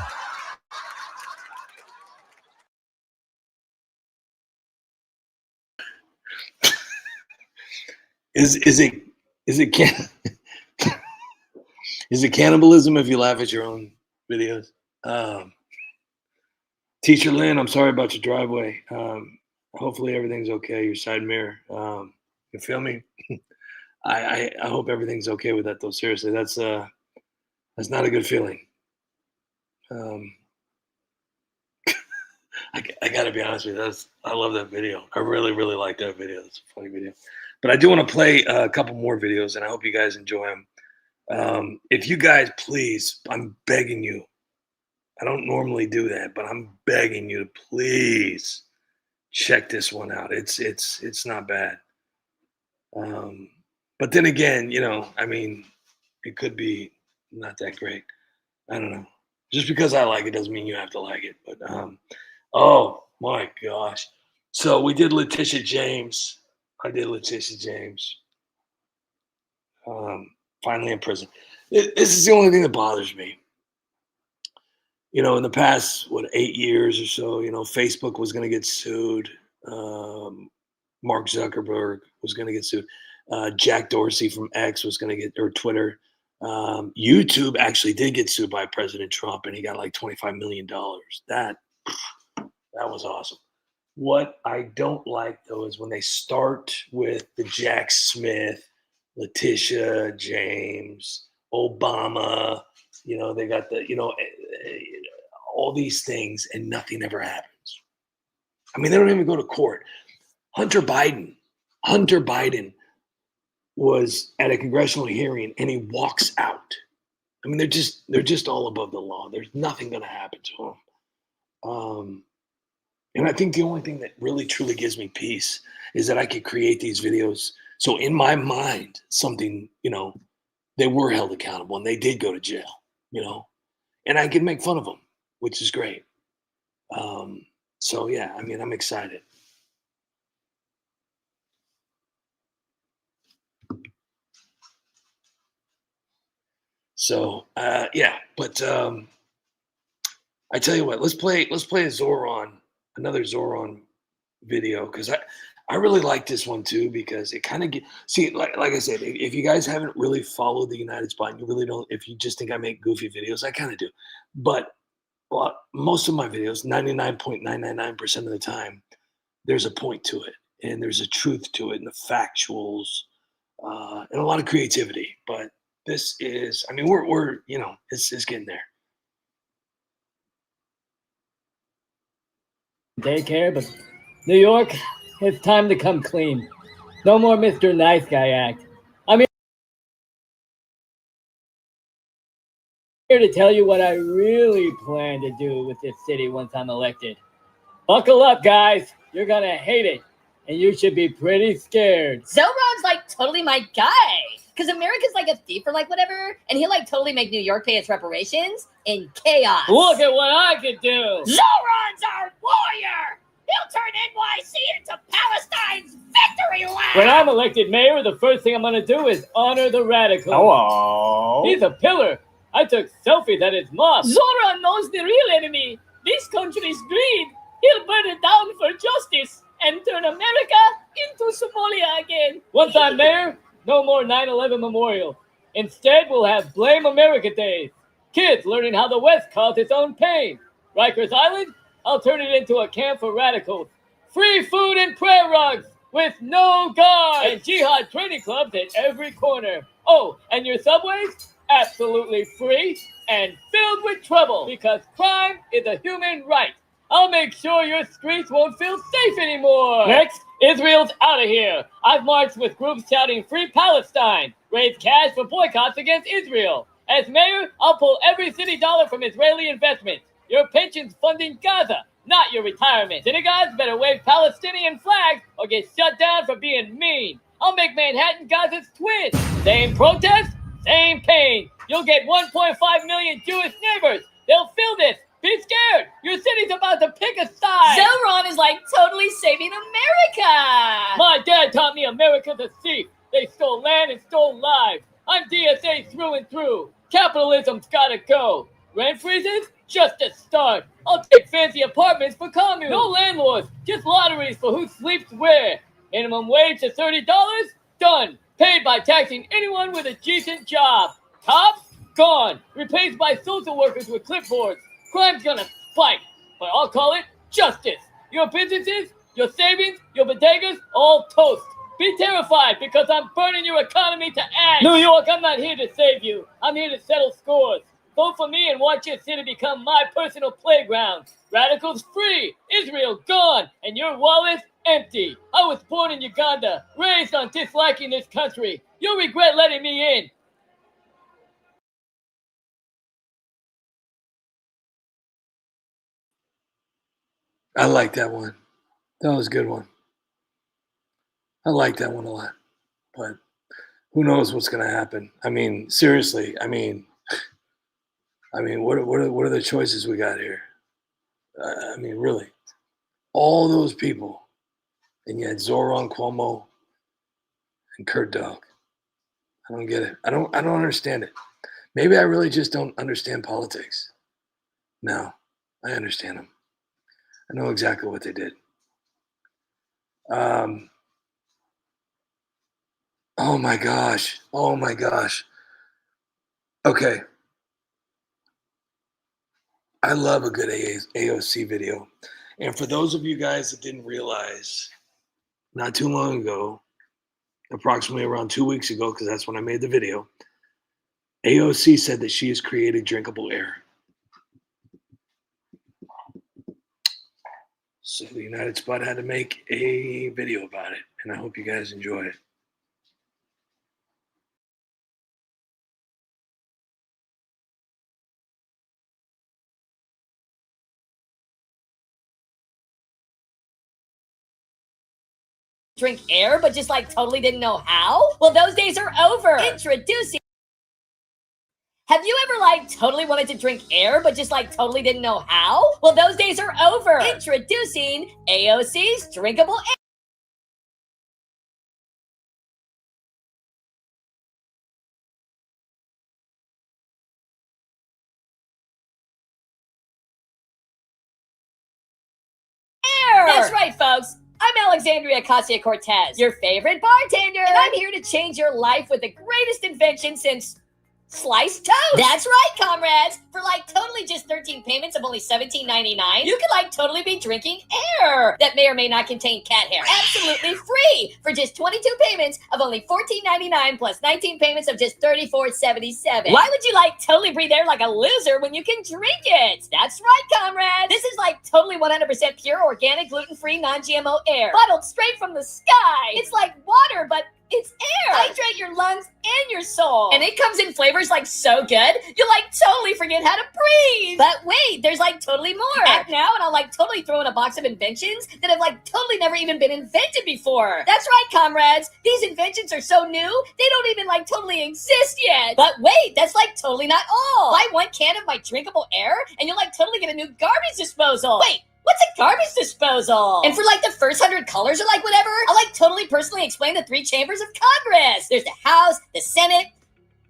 Is it cannibalism if you laugh at your own videos? Teacher Lynn, I'm sorry about your driveway. Hopefully everything's okay. Your side mirror. You feel me? I hope everything's okay with that though. Seriously, that's not a good feeling. I gotta be honest with you. I love that video. I really, really like that video. It's a funny video. But I do want to play a couple more videos, and I hope you guys enjoy them. If you guys, please, I'm begging you. I don't normally do that, but I'm begging you to please check this one out. It's not bad. But then again, I mean, it could be not that great. I don't know. Just because I like it doesn't mean you have to like it. But oh my gosh. So we did Letitia James. I did Letitia James. Finally in prison. This is the only thing that bothers me. In the past, 8 years or so, Facebook was going to get sued. Mark Zuckerberg was going to get sued. Jack Dorsey from X was going to get, or Twitter. YouTube actually did get sued by President Trump, and he got like $25 million. That was awesome. What I don't like, though, is when they start with the Jack Smith, Letitia James, Obama, they got the, all these things, and nothing ever happens. I mean, they don't even go to court. Hunter Biden was at a congressional hearing, and he walks out. I mean, they're just all above the law. There's nothing going to happen to him. And I think the only thing that really truly gives me peace is that I could create these videos. So in my mind, something, they were held accountable and they did go to jail, and I can make fun of them, which is great. So yeah, I mean, I'm excited. So yeah, but I tell you what, let's play a another Zoran video, because I really like this one too, because it kind of like I said, if you guys haven't really followed the United Spot, you really don't, if you just think I make goofy videos, I kind of do. But most of my videos, 99.999% of the time, there's a point to it, and there's a truth to it, and the factuals, and a lot of creativity. But this is, I mean, we're it's getting there. Take care, but New York, it's time to come clean. No more Mr. Nice Guy act. I'm here to tell you what I really plan to do with this city once I'm elected. Buckle up, guys. You're gonna hate it, and you should be pretty scared. Zoran's like totally my guy. Because America's like a thief or like whatever, and he'll like totally make New York pay its reparations in chaos. Look at what I could do. Zoran's our warrior. He'll turn NYC into Palestine's victory lap. When I'm elected mayor, the first thing I'm going to do is honor the radical. Hello. He's a pillar. I took selfies at his mosque. Zoran knows the real enemy. This country's greed. He'll burn it down for justice and turn America into Somalia again. Once I'm mayor, no more 9/11 memorial. Instead, we'll have Blame America Days. Kids learning how the West caused its own pain. Rikers Island, I'll turn it into a camp for radicals. Free food and prayer rugs with no guards. And jihad training clubs at every corner. Oh, and your subways? Absolutely free and filled with trouble, because crime is a human right. I'll make sure your streets won't feel safe anymore. Next, Israel's out of here. I've marched with groups shouting Free Palestine, raised cash for boycotts against Israel. As mayor, I'll pull every city dollar from Israeli investments. Your pension's funding Gaza, not your retirement. Synagogues better wave Palestinian flags or get shut down for being mean. I'll make Manhattan Gaza's twin. Same protest, same pain. You'll get 1.5 million Jewish neighbors. They'll feel this. Be scared. Your city's about to pick a side. So Ron is like totally saving America. My dad taught me America's a thief. They stole land and stole lives. I'm DSA through and through. Capitalism's gotta go. Rent freezes? Just a start. I'll take fancy apartments for communes. No landlords, just lotteries for who sleeps where. Minimum wage to $30? Done. Paid by taxing anyone with a decent job. Cops? Gone. Replaced by social workers with clipboards. Crime's gonna spike, but I'll call it justice. Your businesses, your savings, your bodegas, all toast. Be terrified because I'm burning your economy to ash. New York, I'm not here to save you. I'm here to settle scores. Vote for me and watch your city become my personal playground. Radicals free, Israel gone, and your wallet empty. I was born in Uganda, raised on disliking this country. You'll regret letting me in. I like that one. That was a good one. I like that one a lot. But who knows what's going to happen? I mean, seriously. I mean, what are the choices we got here? I mean, really, all those people, and yet Zoran Cuomo and Kurt Dog. I don't get it. I don't understand it. Maybe I really just don't understand politics. No, I understand them. I know exactly what they did. Oh my gosh. Oh my gosh. Okay. I love a good AOC video. And for those of you guys that didn't realize, not too long ago, approximately around 2 weeks ago, because that's when I made the video, AOC said that she has created drinkable air. So the United Spot had to make a video about it, and I hope you guys enjoy it. Drink air, but just like totally didn't know how? Well, those days are over. Introducing. Have you ever like totally wanted to drink air, but just like totally didn't know how? Well, those days are over. Introducing AOC's drinkable air. That's right, folks. I'm Alexandria Ocasio-Cortez, your favorite bartender, and I'm here to change your life with the greatest invention since sliced toast. That's right, comrades. For like totally just 13 payments of only $17.99, you could like totally be drinking air that may or may not contain cat hair. Absolutely free for just 22 payments of only $14.99 plus 19 payments of just $34.77. Why would you like totally breathe air like a loser when you can drink it? That's right, comrades. This is like totally 100% pure, organic, gluten-free, non-GMO air, bottled straight from the sky. It's like water, but it's air. Hydrate your lungs and your soul. And it comes in flavors like so good, you'll like totally forget how to breathe. But wait, there's like totally more. Act now and I'll like totally throw in a box of inventions that have like totally never even been invented before. That's right, comrades. These inventions are so new, they don't even like totally exist yet. But wait, that's like totally not all. Buy one can of my drinkable air and you'll like totally get a new garbage disposal. Wait, what's a garbage disposal? And for like the first 100 colors or like whatever, I'll like totally personally explain the 3 chambers of Congress. There's the House, the Senate,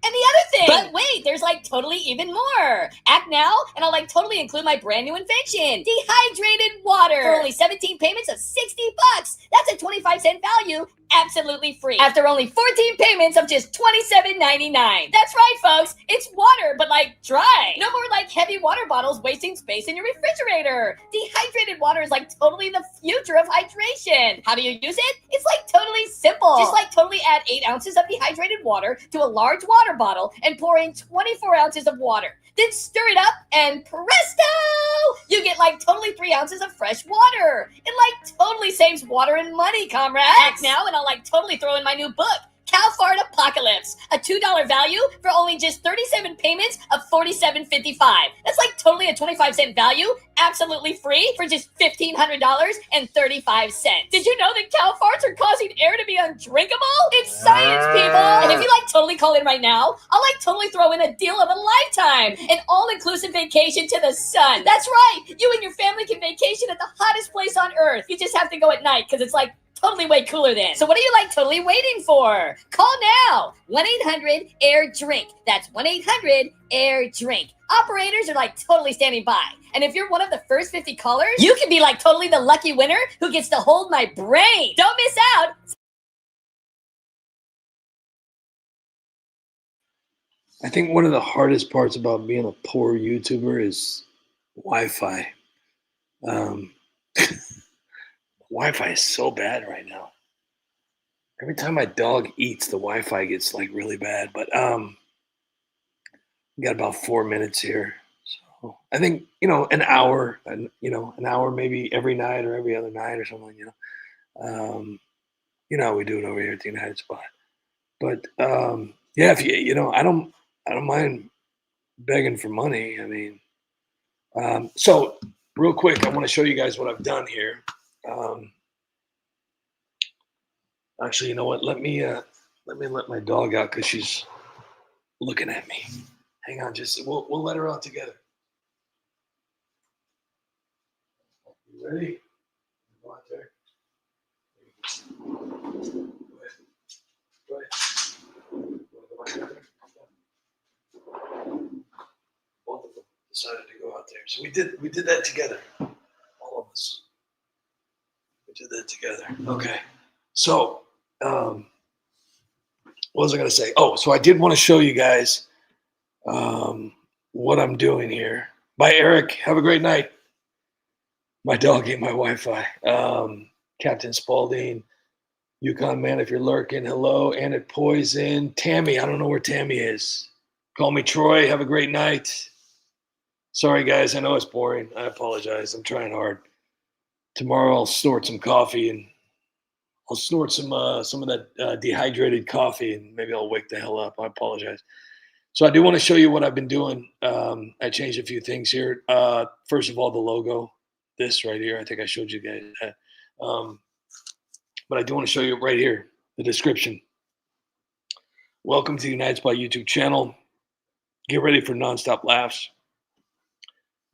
and the other thing. But wait, there's like totally even more. Act now, and I'll like totally include my brand new invention, dehydrated water. For only 17 payments of $60. That's a 25-cent value, absolutely free. After only 14 payments of just $27.99. That's right, folks. It's water, but like dry. No more like heavy water bottles wasting space in your refrigerator. Dehydrated water is like totally the future of hydration. How do you use it? It's like totally simple. Just like totally add 8 ounces of dehydrated water to a large water bottle and pour in 24 ounces of water. Then stir it up and presto! You get like totally 3 ounces of fresh water. It like totally saves water and money, comrades. Act now and I'll like totally throw in my new book, Cow Fart Apocalypse, a $2 value for only just 37 payments of $47.55. That's like totally a 25-cent value, absolutely free for just $1,500.35. Did you know that cow farts are causing air to be undrinkable? It's science, people! And if you like totally call in right now, I'll like totally throw in a deal of a lifetime, an all-inclusive vacation to the sun. That's right, you and your family can vacation at the hottest place on earth. You just have to go at night because it's like totally way cooler then. So what are you like totally waiting for? Call now. 1-800-AIR-DRINK. That's 1-800-AIR-DRINK. Operators are like totally standing by. And if you're one of the first 50 callers, you can be like totally the lucky winner who gets to hold my brain. Don't miss out. I think one of the hardest parts about being a poor YouTuber is Wi-Fi. Wi-Fi is so bad right now. Every time my dog eats, the Wi-Fi gets like really bad. But we got about 4 minutes here. So I think, an hour, an hour maybe every night or every other night or something, how we do it over here at the United Spot. But yeah, if I don't mind begging for money. I mean, so real quick, I want to show you guys what I've done here. Actually, you know what? Let me let my dog out because she's looking at me. Hang on, we'll let her out together. You ready? Go out there. Go ahead. Both of them decided to go out there. So we did that together. All of us. We did that together. Okay. So what was I going to say? Oh, so I did want to show you guys what I'm doing here. Bye, Eric. Have a great night. My dog ate my Wi-Fi. Captain Spaulding, Yukon Man, if you're lurking, hello. And at Poison, Tammy, I don't know where Tammy is. Call me Troy. Have a great night. Sorry, guys. I know it's boring. I apologize. I'm trying hard. Tomorrow I'll snort some coffee and I'll snort some of that dehydrated coffee and maybe I'll wake the hell up. I apologize. So I do want to show you what I've been doing. I changed a few things here. First of all, the logo, this right here. I think I showed you guys that. But I do want to show you right here, the description. Welcome to the United Spot YouTube channel. Get ready for nonstop laughs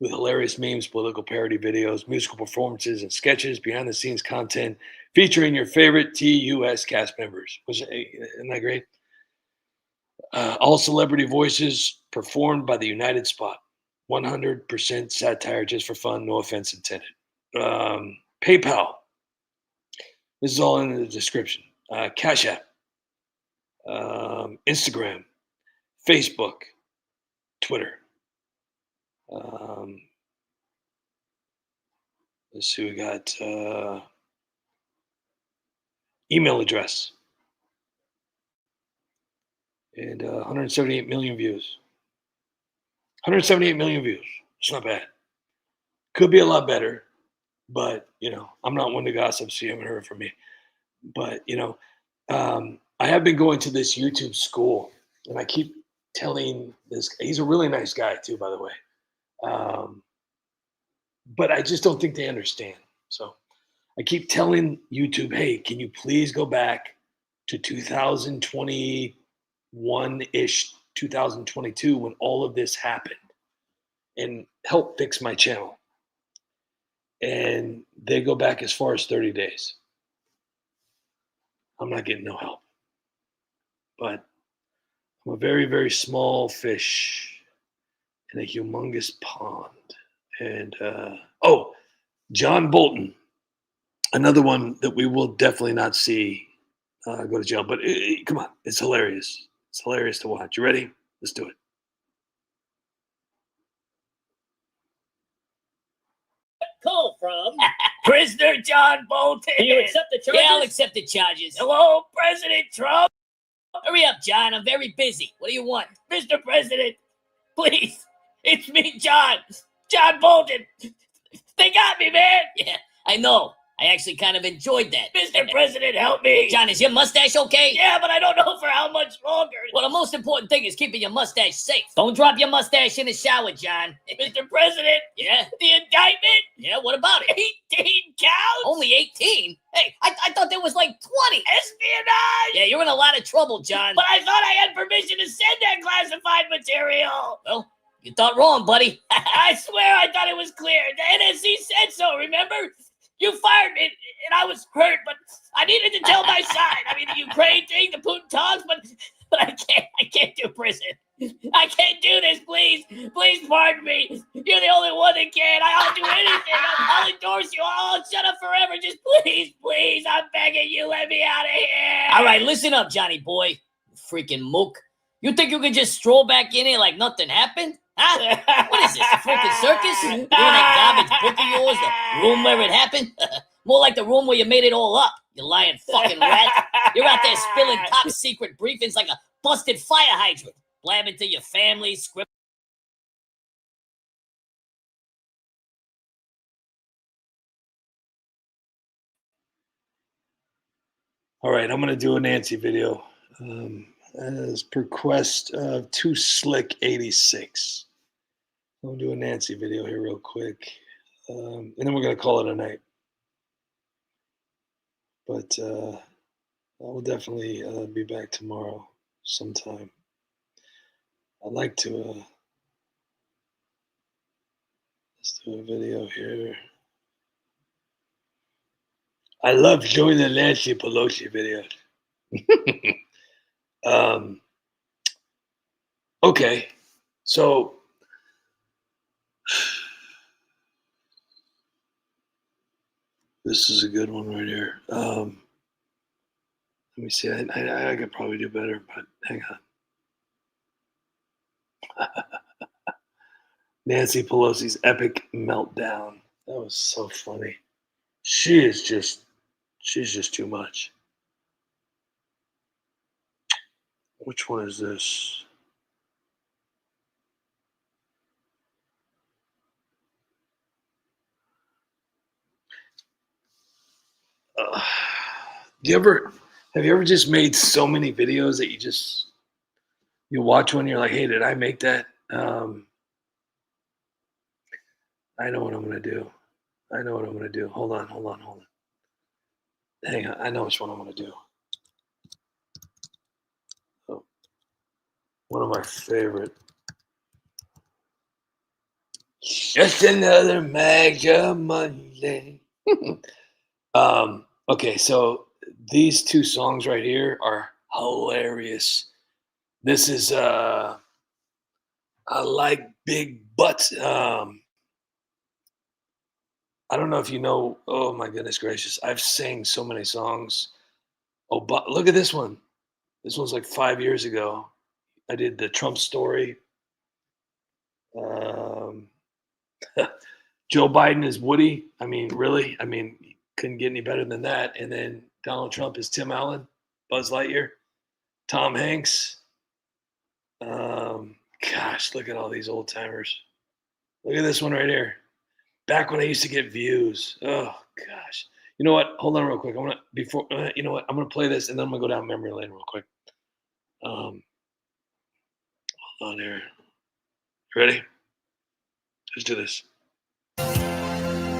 with hilarious memes, political parody videos, musical performances, and sketches, behind-the-scenes content featuring your favorite TUS cast members. Isn't that great? All celebrity voices performed by the United Spot. 100% satire just for fun, no offense intended. PayPal. This is all in the description. Cash App. Instagram. Facebook. Twitter. Let's see, we got email address. And 178 million views. 178 million views. It's not bad. Could be a lot better, but I'm not one to gossip, so you haven't heard from me. But I have been going to this YouTube school, and I keep telling this. He's a really nice guy too, by the way. But I just don't think they understand. So I keep telling YouTube, hey, can you please go back to 2021-ish, 2022, when all of this happened, and help fix my channel. And they go back as far as 30 days. I'm not getting no help. But I'm a very, very small fish in a humongous pond. And, John Bolton, another one that we will definitely not see go to jail. But come on, it's hilarious. It's hilarious to watch. You ready? Let's do it. Call from prisoner John Bolton. Do you accept the charges? Yeah, I'll accept the charges. Hello, President Trump. Hurry up, John. I'm very busy. What do you want? Mr. President, please. It's me, John. John Bolton. They got me, man. Yeah, I know. I actually kind of enjoyed that. Mr. President, help me. John, is your mustache okay? Yeah, but I don't know for how much longer. Well, the most important thing is keeping your mustache safe. Don't drop your mustache in the shower, John. Mr. President? Yeah? The indictment? Yeah, what about it? 18 counts? Only 18? Hey, I thought there was like 20. Espionage! Yeah, you're in a lot of trouble, John. But I thought I had permission to send that classified material. Well, you thought wrong, buddy. I swear I thought it was clear. The NSC said so, remember? You fired me, and I was hurt, but I needed to tell my side. I mean, the Ukraine thing, the Putin talks, but I can't do prison. I can't do this, please. Please pardon me. You're the only one that can. I'll do anything. I'll endorse you. I'll shut up forever. Just please, I'm begging you, let me out of here. All right, listen up, Johnny boy. You freaking mook. You think you can just stroll back in here like nothing happened? Huh? What is this, a freaking circus? You in that garbage book of yours, the room where it happened? More like the room where you made it all up, you lying fucking rat. You're out there spilling top secret briefings like a busted fire hydrant, blabbing to your family, script. All right, I'm gonna do a Nancy video. As per request of Too Slick 86. I'm gonna do a Nancy video here real quick, and then we're gonna call it a night. But I will definitely be back tomorrow sometime. I'd like to let's do a video here. I love showing the Nancy Pelosi videos. Okay, so this is a good one right here. Let me see. I could probably do better, but hang on. Nancy Pelosi's epic meltdown. That was so funny. She's just too much. Which one is this? Have you ever just made so many videos that you watch one, you're like, hey, did I make that? I know what I'm gonna do. Hold on. Hang on, I know which one I'm gonna do. Oh, one of my favorite. Just another MAGA Monday. Okay, so these two songs right here are hilarious. This is I like big butts. I don't know if you know. Oh my goodness gracious! I've sang so many songs. Oh, but look at this one. This one's like 5 years ago. I did the Trump story. Joe Biden is Woody. I mean, really? I mean, couldn't get any better than that. And then Donald Trump is Tim Allen, Buzz Lightyear, Tom Hanks. Gosh, look at all these old timers. Look at this one right here. Back when I used to get views. Oh gosh. You know what? Hold on real quick. You know what? I'm gonna play this and then I'm gonna go down memory lane real quick. Hold on here. Ready? Let's do this.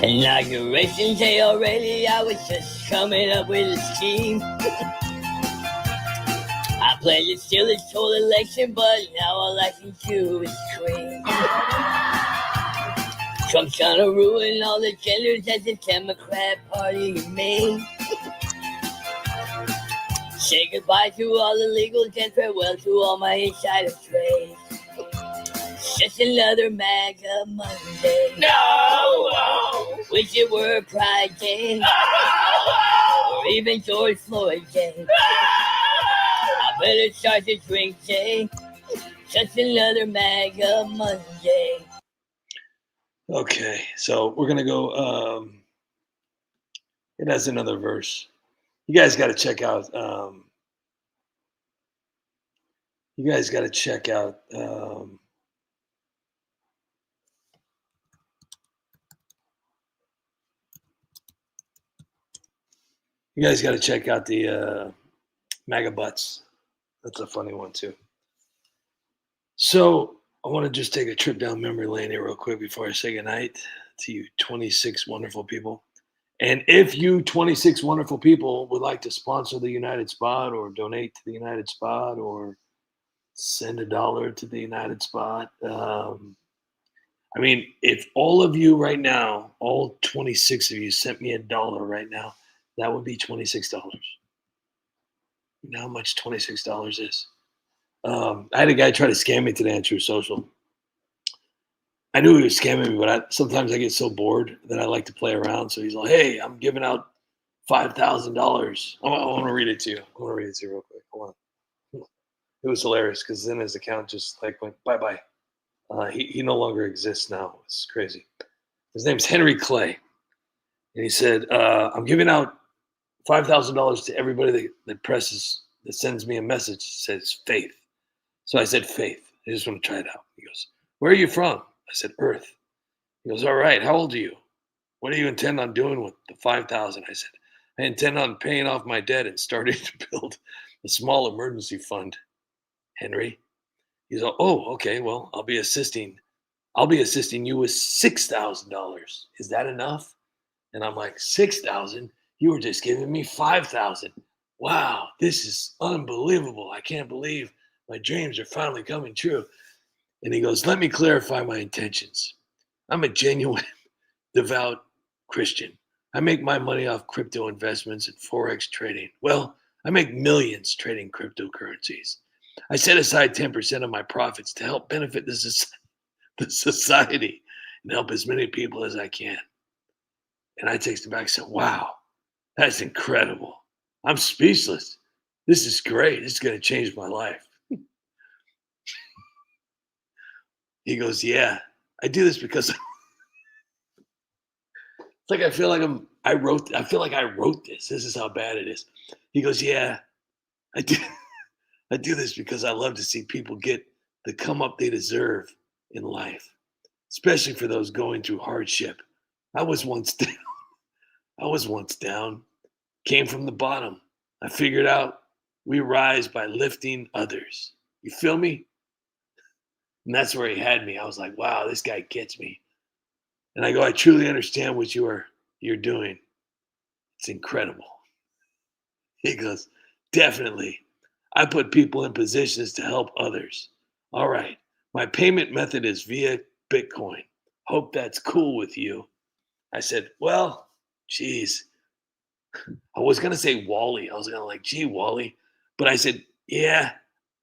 Inauguration day already, I was just coming up with a scheme. I played to steal this whole election, but now all I can do is scream. Trump's trying to ruin all the genders at the Democrat Party made. Say goodbye to all the legals and farewell to all my insider trade. Just another MAGA Monday. No! Wish it were Pride Day. No! Or even George Floyd Day. No! I better start to drink day. Just another MAGA Monday. Okay, so we're gonna go. It has another verse. You guys got to check out. You guys got to check out. You guys got to check out the MAGA Butts. That's a funny one too. So I want to just take a trip down memory lane here real quick before I say goodnight to you 26 wonderful people. And if you 26 wonderful people would like to sponsor the United Spot or donate to the United Spot or send $1 to the United Spot, I mean, if all of you right now, all 26 of you sent me $1 right now, that would be $26. You know how much $26 is? I had a guy try to scam me today on True Social. I knew he was scamming me, but sometimes I get so bored that I like to play around. So he's like, "Hey, I'm giving out $5,000. I want to read it to you. I want to read it to you real quick. Hold on." It was hilarious because then his account just like went bye-bye. He no longer exists now. It's crazy. His name's Henry Clay. And he said, "I'm giving out $5,000 to everybody that sends me a message that says faith." So I said, "Faith. I just want to try it out." He goes, "Where are you from?" I said, "Earth." He goes, "All right. How old are you? What do you intend on doing with the 5,000?" I said, "I intend on paying off my debt and starting to build a small emergency fund." Henry. He's like, "Oh, okay. Well, I'll be assisting you with $6,000. Is that enough?" And I'm like, 6,000? You were just giving me 5,000. Wow, this is unbelievable. I can't believe my dreams are finally coming true. And he goes, "Let me clarify my intentions. I'm a genuine, devout Christian. I make my money off crypto investments and Forex trading. Well, I make millions trading cryptocurrencies. I set aside 10% of my profits to help benefit the society and help as many people as I can." And I texted back and said, "Wow, that's incredible. I'm speechless. This is great. This is going to change my life." He goes, "Yeah, I do this because it's like I feel like I feel like I wrote this. This is how bad it is." He goes, "Yeah, I do I do this because I love to see people get the come up they deserve in life, especially for those going through hardship. I was once down. I was once down, came from the bottom. I figured out we rise by lifting others. You feel me?" And that's where he had me. I was like, wow, this guy gets me. And I go, "I truly understand what you're doing. It's incredible." He goes, "Definitely. I put people in positions to help others. All right. My payment method is via Bitcoin. Hope that's cool with you." I said, "Well, geez." I was going to say Wally. I was going to like, "Gee, Wally." But I said, "Yeah,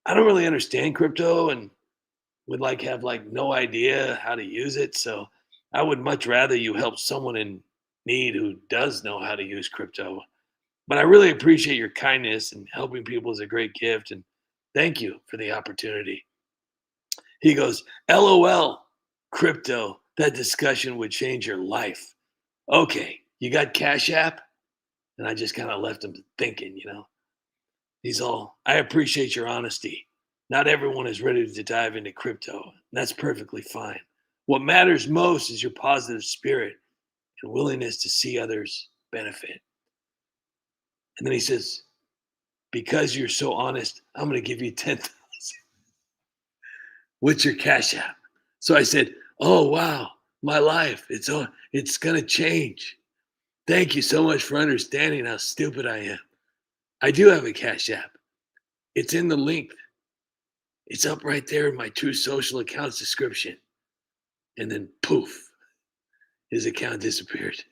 I don't really understand crypto and would like have like no idea how to use it. So I would much rather you help someone in need who does know how to use crypto. But I really appreciate your kindness, and helping people is a great gift. And thank you for the opportunity." He goes, "LOL, crypto. That discussion would change your life. Okay, you got Cash App?" And I just kind of left him thinking, you know. He's all, "I appreciate your honesty. Not everyone is ready to dive into crypto. And that's perfectly fine. What matters most is your positive spirit and willingness to see others benefit." And then he says, "Because you're so honest, I'm going to give you 10,000. What's your Cash App?" So I said, "Oh, wow, my life. It's going to change. Thank you so much for understanding how stupid I am. I do have a Cash App. It's in the link. It's up right there in my True Social account's description." And then poof, his account disappeared.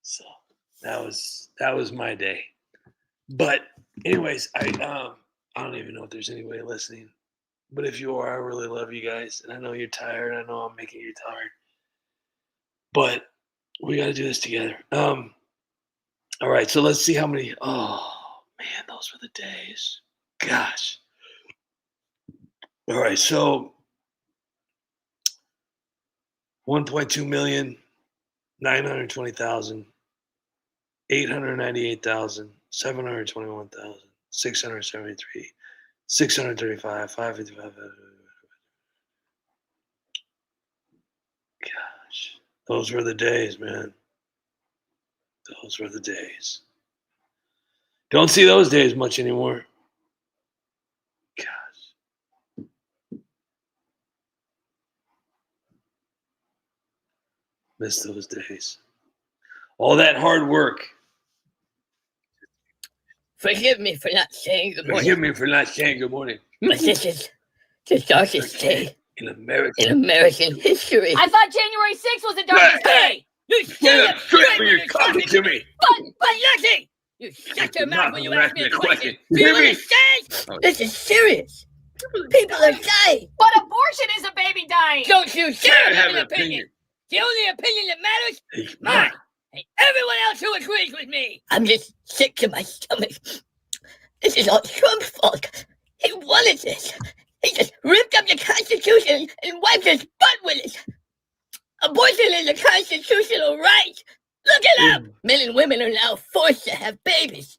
So that was my day. But anyways, I don't even know if there's anybody listening. But if you are, I really love you guys. And I know you're tired. I know I'm making you tired. But we got to do this together. All right, so let's see how many. Oh, man, those were the days. Gosh. All right, so 1.2 million, 920,000, 898,000, 721,000, 673, 635, 555. Gosh, those were the days, man. Those were the days. Don't see those days much anymore. Gosh. Miss those days. All that hard work. Forgive me for not saying good morning. Forgive me for not saying good morning. But this is the darkest day In America. in American history. I thought January 6th was the darkest day. You Get up straight when you're talking to me. But nothing! You shut your mouth when you ask me a question. Do you understand? This is serious. People are dying. But abortion is a baby dying. Don't you dare Can't have an opinion. The only opinion that matters is mine. And everyone else who agrees with me. I'm just sick to my stomach. This is all Trump's fault. He wanted this. He just ripped up the Constitution and wiped his butt with it. Abortion is a constitutional right. Look it up. Men and women are now forced to have babies.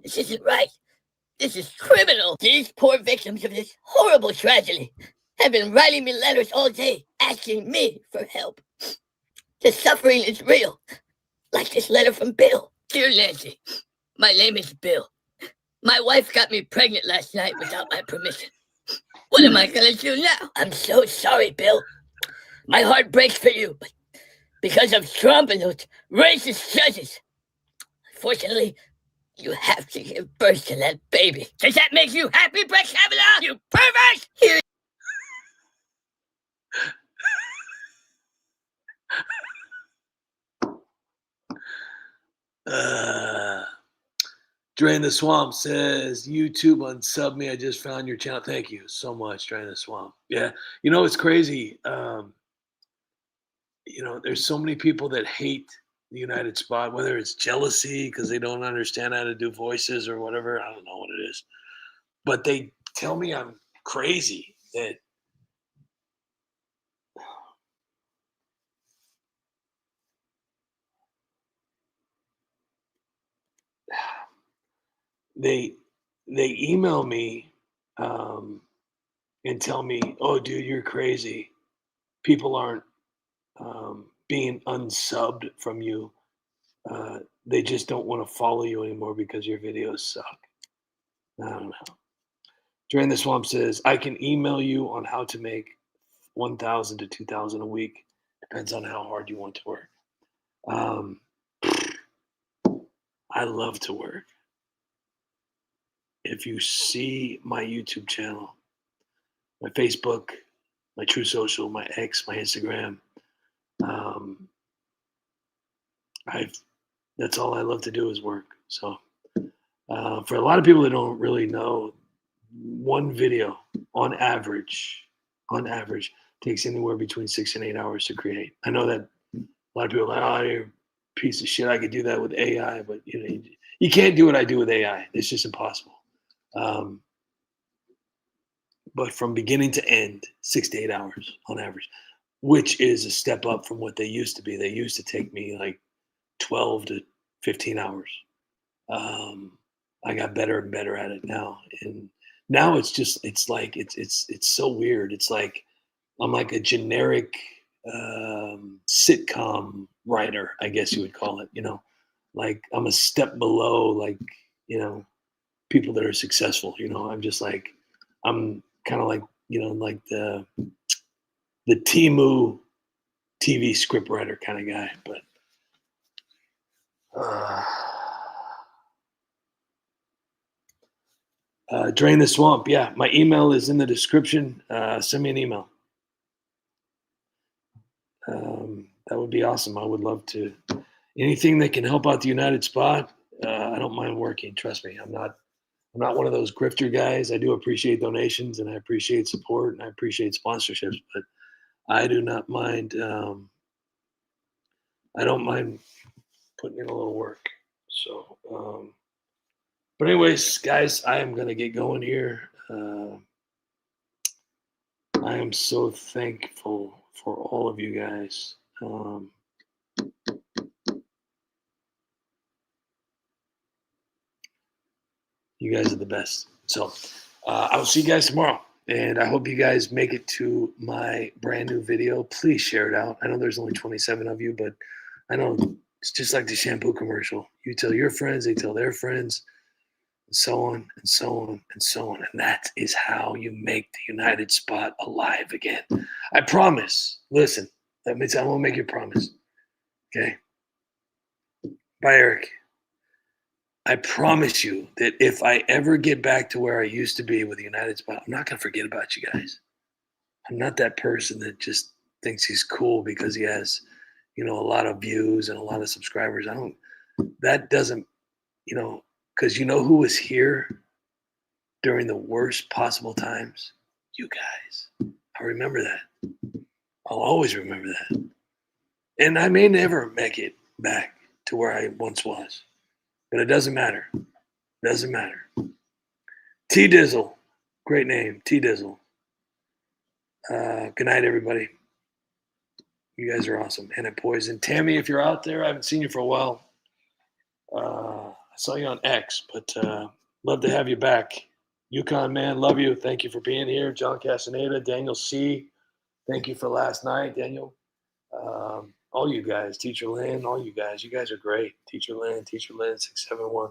This isn't right. This is criminal. These poor victims of this horrible tragedy have been writing me letters all day asking me for help. The suffering is real. Like this letter from Bill. Dear Nancy, my name is Bill. My wife got me pregnant last night without my permission. What am I gonna do now? I'm so sorry, Bill. My heart breaks for you, but because of Trump and those racist judges, unfortunately, you have to give birth to that baby. Does that make you happy, Brett Kavanaugh? You pervert! Here. Drain the Swamp says, YouTube unsub me. I just found your channel. Thank you so much, Drain the Swamp. Yeah. You know, it's crazy. You know, there's so many people that hate the United Spot, whether it's jealousy because they don't understand how to do voices or whatever. I don't know what it is. But they tell me I'm crazy. That they email me and tell me, oh, dude, you're crazy. People aren't being unsubbed from you. They just don't want to follow you anymore because your videos suck. I don't know. Drain the Swamp says, I can email you on how to make 1,000 to 2,000 a week. Depends on how hard you want to work. I love to work. If you see my YouTube channel, my Facebook, my True Social, my X, my Instagram, that's all I love to do is work. So for a lot of people that don't really know, one video on average takes anywhere between 6 and 8 hours to create. I know that a lot of people are like, oh, you're a piece of shit. I could do that with AI, but you know, you can't do what I do with AI. It's just impossible. But from beginning to end, 6 to 8 hours on average, which is a step up from what they used to be. They used to take me like 12 to 15 hours. I got better and better at it now. And now it's so weird. It's like, I'm like a generic sitcom writer, I guess you would call it, you know, like I'm a step below, like, you know, people that are successful, you know. I'm just like, I'm kind of like, you know, like the Temu TV scriptwriter kind of guy. But Drain the Swamp, yeah, my email is in the description. Send me an email. That would be awesome. I would love to. Anything that can help out the United Spot, I don't mind working. Trust me, I'm not one of those grifter guys. I do appreciate donations and I appreciate support and I appreciate sponsorships, but I do not mind. I don't mind putting in a little work. So, but anyways, guys, I am going to get going here. I am so thankful for all of you guys. You guys are the best. So I will see you guys tomorrow. And I hope you guys make it to my brand new video. Please share it out. I know there's only 27 of you, but I know it's just like the shampoo commercial. You tell your friends, they tell their friends. and so on and so on and so on. And that is how you make the United Spot alive again. I promise. Listen, that means I won't make you a promise. Okay? Bye, Eric. I promise you that if I ever get back to where I used to be with the United Spot, I'm not going to forget about you guys. I'm not that person that just thinks he's cool because he has, a lot of views and a lot of subscribers. That doesn't, because you know who was here during the worst possible times? You guys. I remember that. I'll always remember that. And I may never make it back to where I once was. But it doesn't matter. Doesn't matter. T Dizzle. Great name. T Dizzle. Good night, everybody. You guys are awesome. And at Poison. Tammy, if you're out there, I haven't seen you for a while. I saw you on X, but love to have you back. Yukon man, love you. Thank you for being here. John Castaneda, Daniel C. Thank you for last night, Daniel. All you guys, Teacher Lynn, all you guys are great. Teacher Lynn, 671.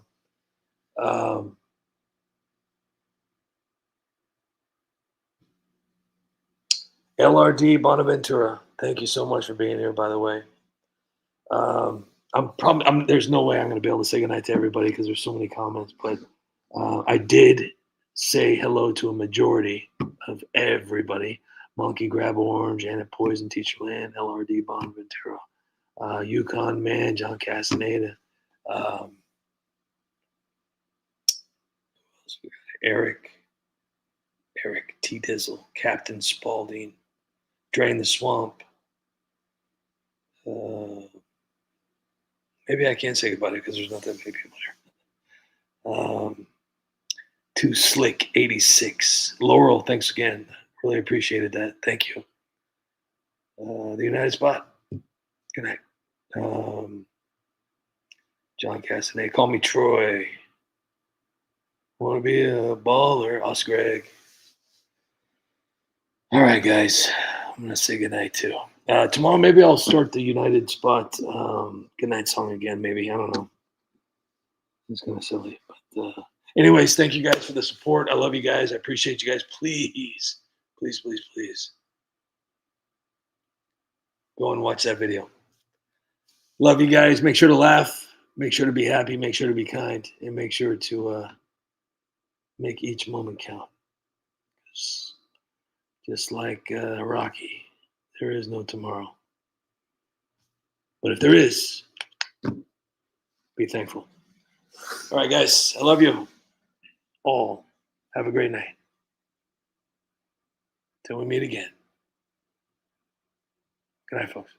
LRD Bonaventura, thank you so much for being here, by the way. There's no way I'm going to be able to say goodnight to everybody because there's so many comments, but I did say hello to a majority of everybody. Monkey Grab Orange, Anna Poison, Teacher Lynn, LRD Bonaventura, Yukon Man, John Castaneda, Eric T. Dizzle, Captain Spaulding, Drain the Swamp. Maybe I can't say goodbye because there's not that many people here. Too Slick 86. Laurel, thanks again. Really appreciated that. Thank you. The United Spot. Good night. John Castanet. Call me Troy. Want to be a baller? Us, Greg. All right, guys. I'm going to say goodnight, too. Tomorrow, maybe I'll start the United Spot goodnight song again, maybe. I don't know. It's kind of silly. But anyways, thank you guys for the support. I love you guys. I appreciate you guys. Please, please, please, please. Go and watch that video. Love you guys. Make sure to laugh. Make sure to be happy. Make sure to be kind. And make sure to make each moment count. Just like Rocky, there is no tomorrow. But if there is, be thankful. All right, guys. I love you all. Have a great night. Till we meet again. Good night, folks.